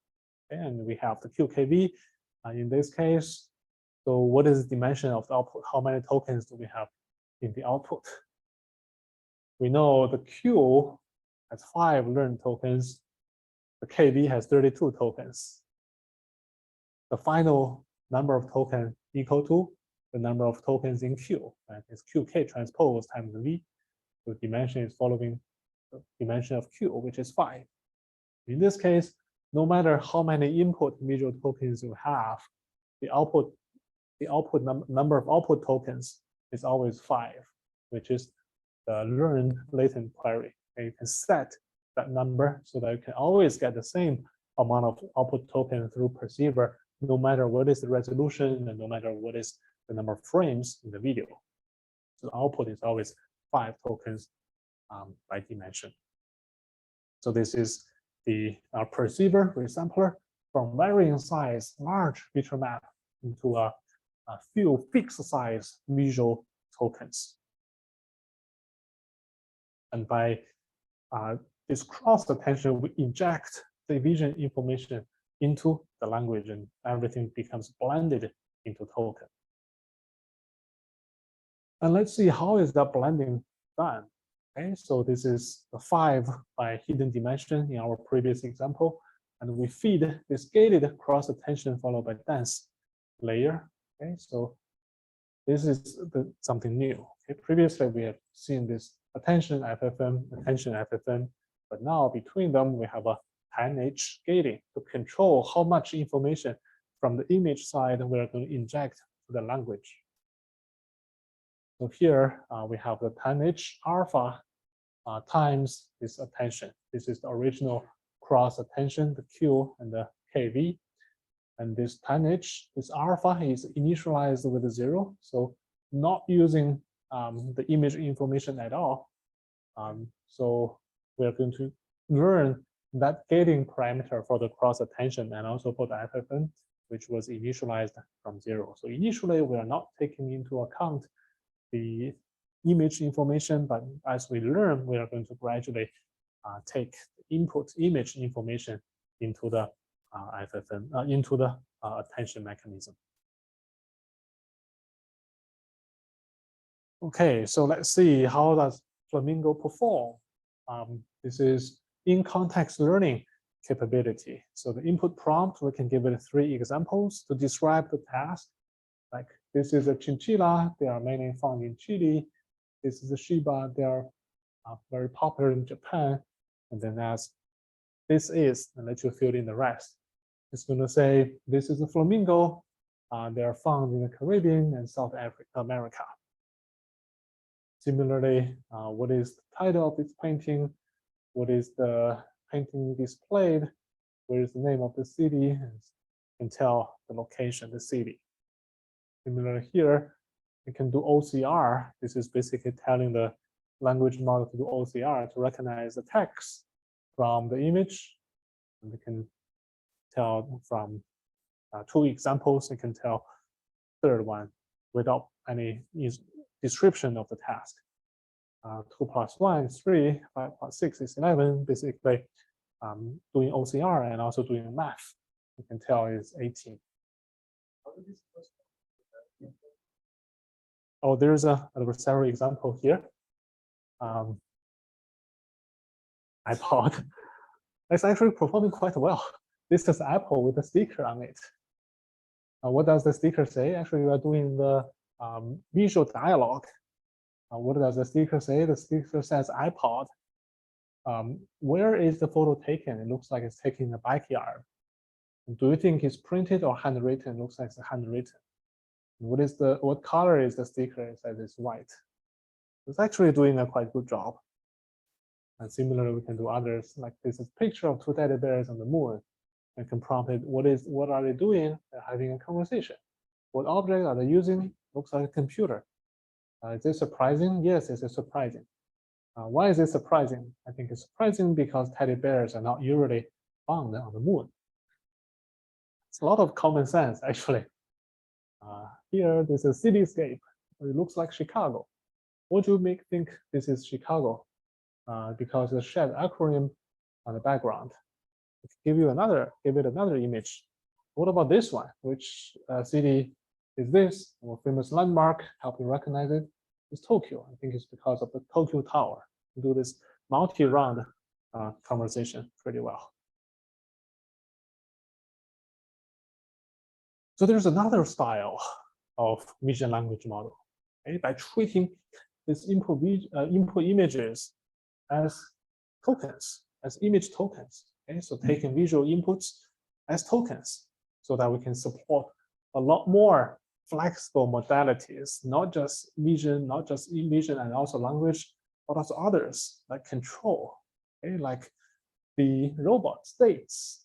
Okay? And we have the QKV in this case. So what is the dimension of the output? How many tokens do we have in the output? We know the Q has 5 learned tokens. The KV has 32 tokens. The final number of tokens equal to the number of tokens in Q. Right? It's QK transpose times V. The dimension is following the dimension of Q, which is 5. In this case, no matter how many input visual tokens you have, the number of output tokens is always 5, which is the learned latent query. And you can set that number so that you can always get the same amount of output token through perceiver, no matter what is the resolution and no matter what is the number of frames in the video. So the output is always 5 tokens by dimension. So this is the perceiver resampler from varying size large feature map into a few fixed size visual tokens. And by this cross attention, we inject the vision information into the language and everything becomes blended into token. And let's see how is that blending done. Okay, so this is the 5 by hidden dimension in our previous example. And we feed this gated cross attention followed by dense layer. Okay, so this is something new. Okay, previously we have seen this attention FFM, but now between them we have a 10H gating to control how much information from the image side we are going to inject to the language. So here we have the 10H alpha times this attention. This is the original cross attention, the Q and the KV. And this 10H, this alpha is initialized with a 0. So not using the image information at all. So we're going to learn that gating parameter for the cross attention and also for the FFN, which was initialized from 0. So initially we are not taking into account the image information, but as we learn, we are going to gradually take the input image information into the FFN, into the attention mechanism. Okay, so let's see how does Flamingo perform. This is in-context learning capability. So the input prompt, we can give it 3 examples to describe the task. Like this is a chinchilla, they are mainly found in Chile. This is a Shiba, they are very popular in Japan. And then as this is, and let you fill in the rest. It's going to say, this is a flamingo. They are found in the Caribbean and South America. Similarly, what is the title of this painting? What is the painting displayed? Where is the name of the city? And you can tell the location, the city. Similarly here, you can do OCR. This is basically telling the language model to do OCR to recognize the text from the image. And you can tell from 2 examples, you can tell third one without any description of the task. 2 plus 1 is 3, 5 plus 6 is 11, basically doing OCR and also doing math. You can tell is 18. Oh, there's a adversarial example here. iPod. It's actually performing quite well. This is Apple with a sticker on it. What does the sticker say? Actually, we are doing the visual dialogue. What does the sticker say? The sticker says iPod. Where is the photo taken? It looks like it's taken in the backyard. Do you think it's printed or handwritten? It looks like it's handwritten. What color is the sticker? It says it's white. It's actually doing a quite good job. And similarly, we can do others, like this is a picture of two teddy bears on the moon. And can prompt it, what are they doing? They're having a conversation. What object are they using? Looks like a computer. Is it surprising? Yes, it's surprising. Why is it surprising? I think it's surprising because teddy bears are not usually found on the moon. It's a lot of common sense, actually. Here, this is a cityscape. It looks like Chicago. What do you think this is Chicago? Because the shed acronym on the background. Give it another image. What about this one? Which city is this? Our famous landmark, help you recognize it. It's Tokyo. I think it's because of the Tokyo Tower. We do this multi-round conversation pretty well. So there's another style of vision language model. Okay? By treating these input images as tokens, as image tokens. Okay? So taking visual inputs as tokens so that we can support a lot more flexible modalities, not just vision, not just vision and also language, but also others like control, okay? Like the robot states,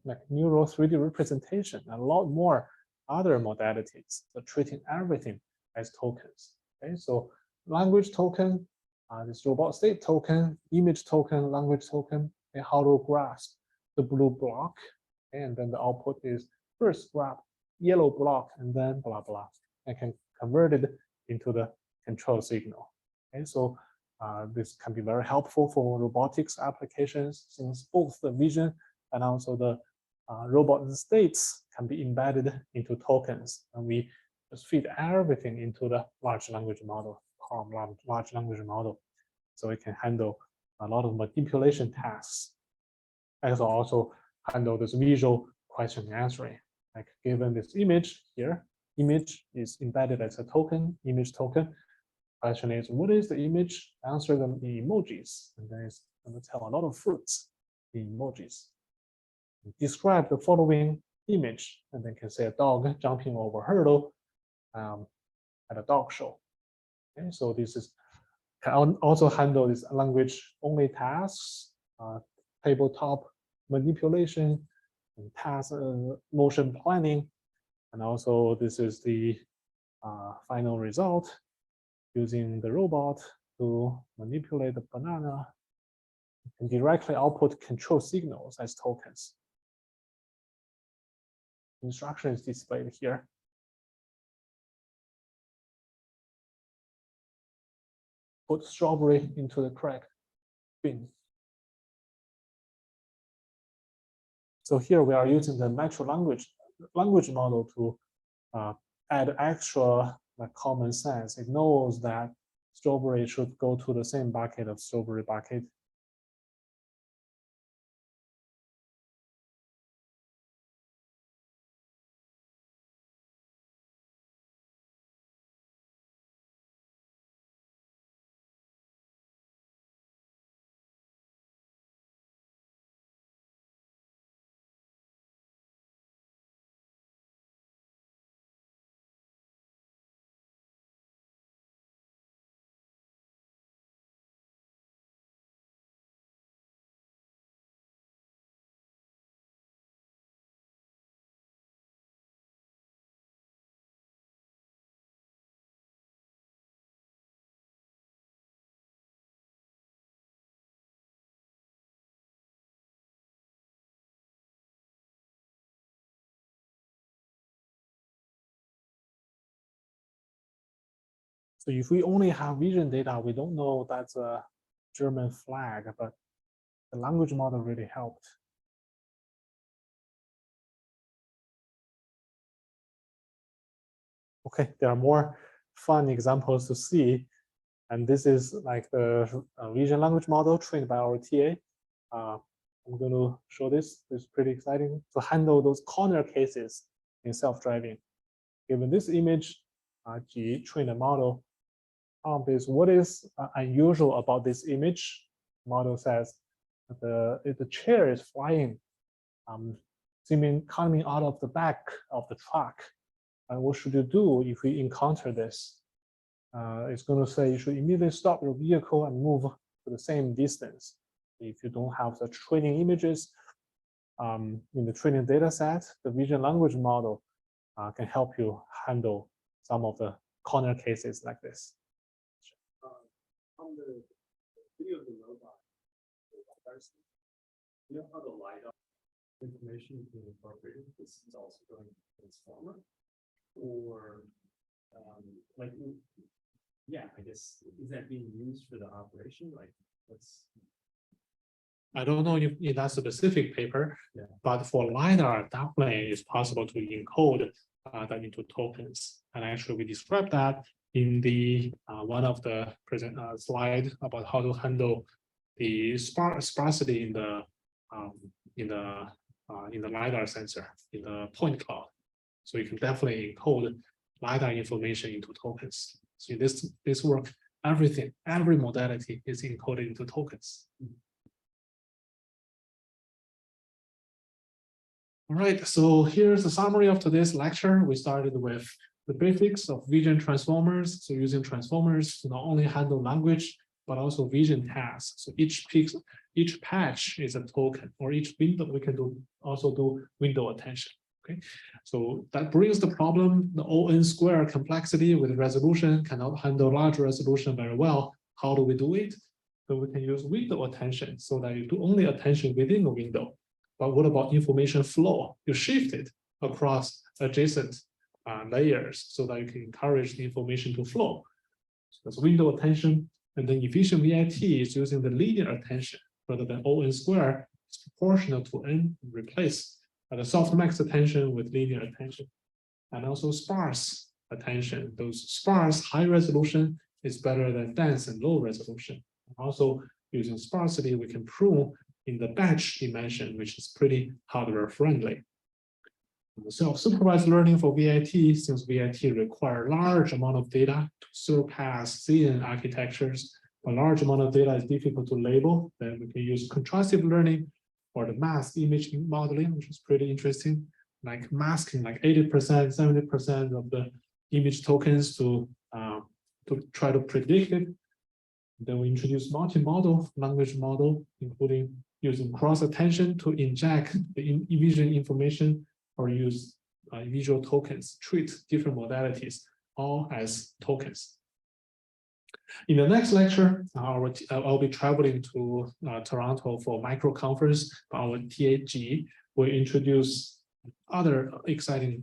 like neural 3D representation, a lot more other modalities. So treating everything as tokens. Okay, so language token, this robot state token, image token, language token, and how to grasp the blue block, and then the output is first grab yellow block and then blah blah, and can convert it into the control signal. Okay, so this can be very helpful for robotics applications, since both the vision and also the robot states can be embedded into tokens, and we just feed everything into the large language model, large language model, so it can handle a lot of manipulation tasks, and also handle this visual question answering. Like given this image here, image is embedded as a token, image token. Question is, what is the image? Answer them in emojis, and then it's going to tell a lot of fruits in emojis. Describe the following image, and then can say a dog jumping over a hurdle at a dog show. Okay, so this is can also handle this language-only tasks, tabletop manipulation, and task motion planning, and also this is the final result using the robot to manipulate the banana and directly output control signals as tokens. Instruction is displayed here. Put strawberry into the correct bin. So here we are using the natural language model to add extra common sense. It knows that strawberry should go to the same bucket of strawberry bucket. So if we only have vision data, we don't know that's a German flag, but the language model really helped. Okay, there are more fun examples to see. And this is like the vision language model trained by our TA. I'm going to show this. It's pretty exciting to handle those corner cases in self-driving. Given this image, G trained a model on this. What is unusual about this image? Model says the chair is flying, seeming coming out of the back of the truck. And what should you do if we encounter this? It's going to say you should immediately stop your vehicle and move to the same distance. If you don't have the training images in the training data set, the vision language model can help you handle some of the corner cases like this.
On the video of the robot, you know how the LiDAR information is being incorporated? This is also going to transformer, or like, yeah, I guess, is that being used for the operation? Like, what's?
I don't know if in that specific paper,
yeah,
but for LiDAR, definitely it's possible to encode that into tokens. And actually, we described that in the one of the present slide about how to handle the sparsity in the LiDAR sensor in the point cloud. So you can definitely encode LiDAR information into tokens. So this work, every modality is encoded into tokens. All right, so here's the summary of today's lecture. We started with the basics of vision transformers. So using transformers to not only handle language, but also vision tasks. So each patch is a token, or each window we can also do window attention. Okay, so that brings the problem, the O(n) square complexity with resolution cannot handle large resolution very well. How do we do it? So we can use window attention so that you do only attention within the window. But what about information flow? You shift it across adjacent layers so that you can encourage the information to flow. So that's window attention. And then efficient ViT is using the linear attention rather than O(n) square. It's proportional to n, replace the softmax attention with linear attention. And also sparse attention. Those sparse high resolution is better than dense and low resolution. Also using sparsity, we can prune in the batch dimension, which is pretty hardware friendly. Self-supervised learning for ViT, since ViT require large amount of data to surpass CNN architectures, a large amount of data is difficult to label, then we can use contrastive learning or the mask image modeling, which is pretty interesting, like masking like 80%, 70% of the image tokens to try to predict it. Then we introduce multimodal language model, including using cross attention to inject the vision information or use visual tokens, treat different modalities all as tokens. In the next lecture, I'll be traveling to Toronto for micro conference. Our TAG will introduce other exciting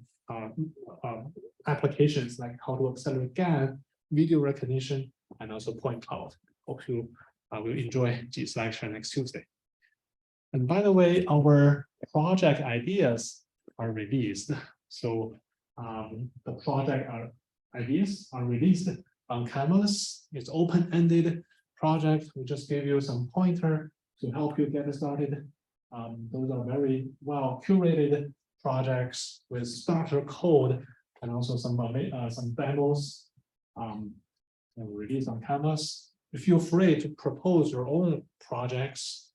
applications like how to accelerate GAN, video recognition, and also point cloud. Hope you will enjoy this lecture next Tuesday. And by the way, our project ideas are released. So the project ideas are released on Canvas. It's open-ended project. We just gave you some pointer to help you get started. Those are very well curated projects with starter code and also some demos released on Canvas. Feel free to propose your own projects.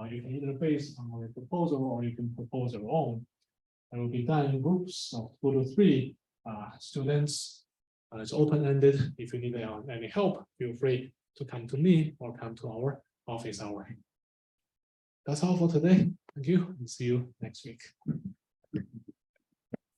You can either base on your proposal or you can propose your own. It will be done in groups of 2 to 3 students. It's open-ended. If you need any help, feel free to come to me or come to our office hour. That's all for today. Thank you, and see you next week.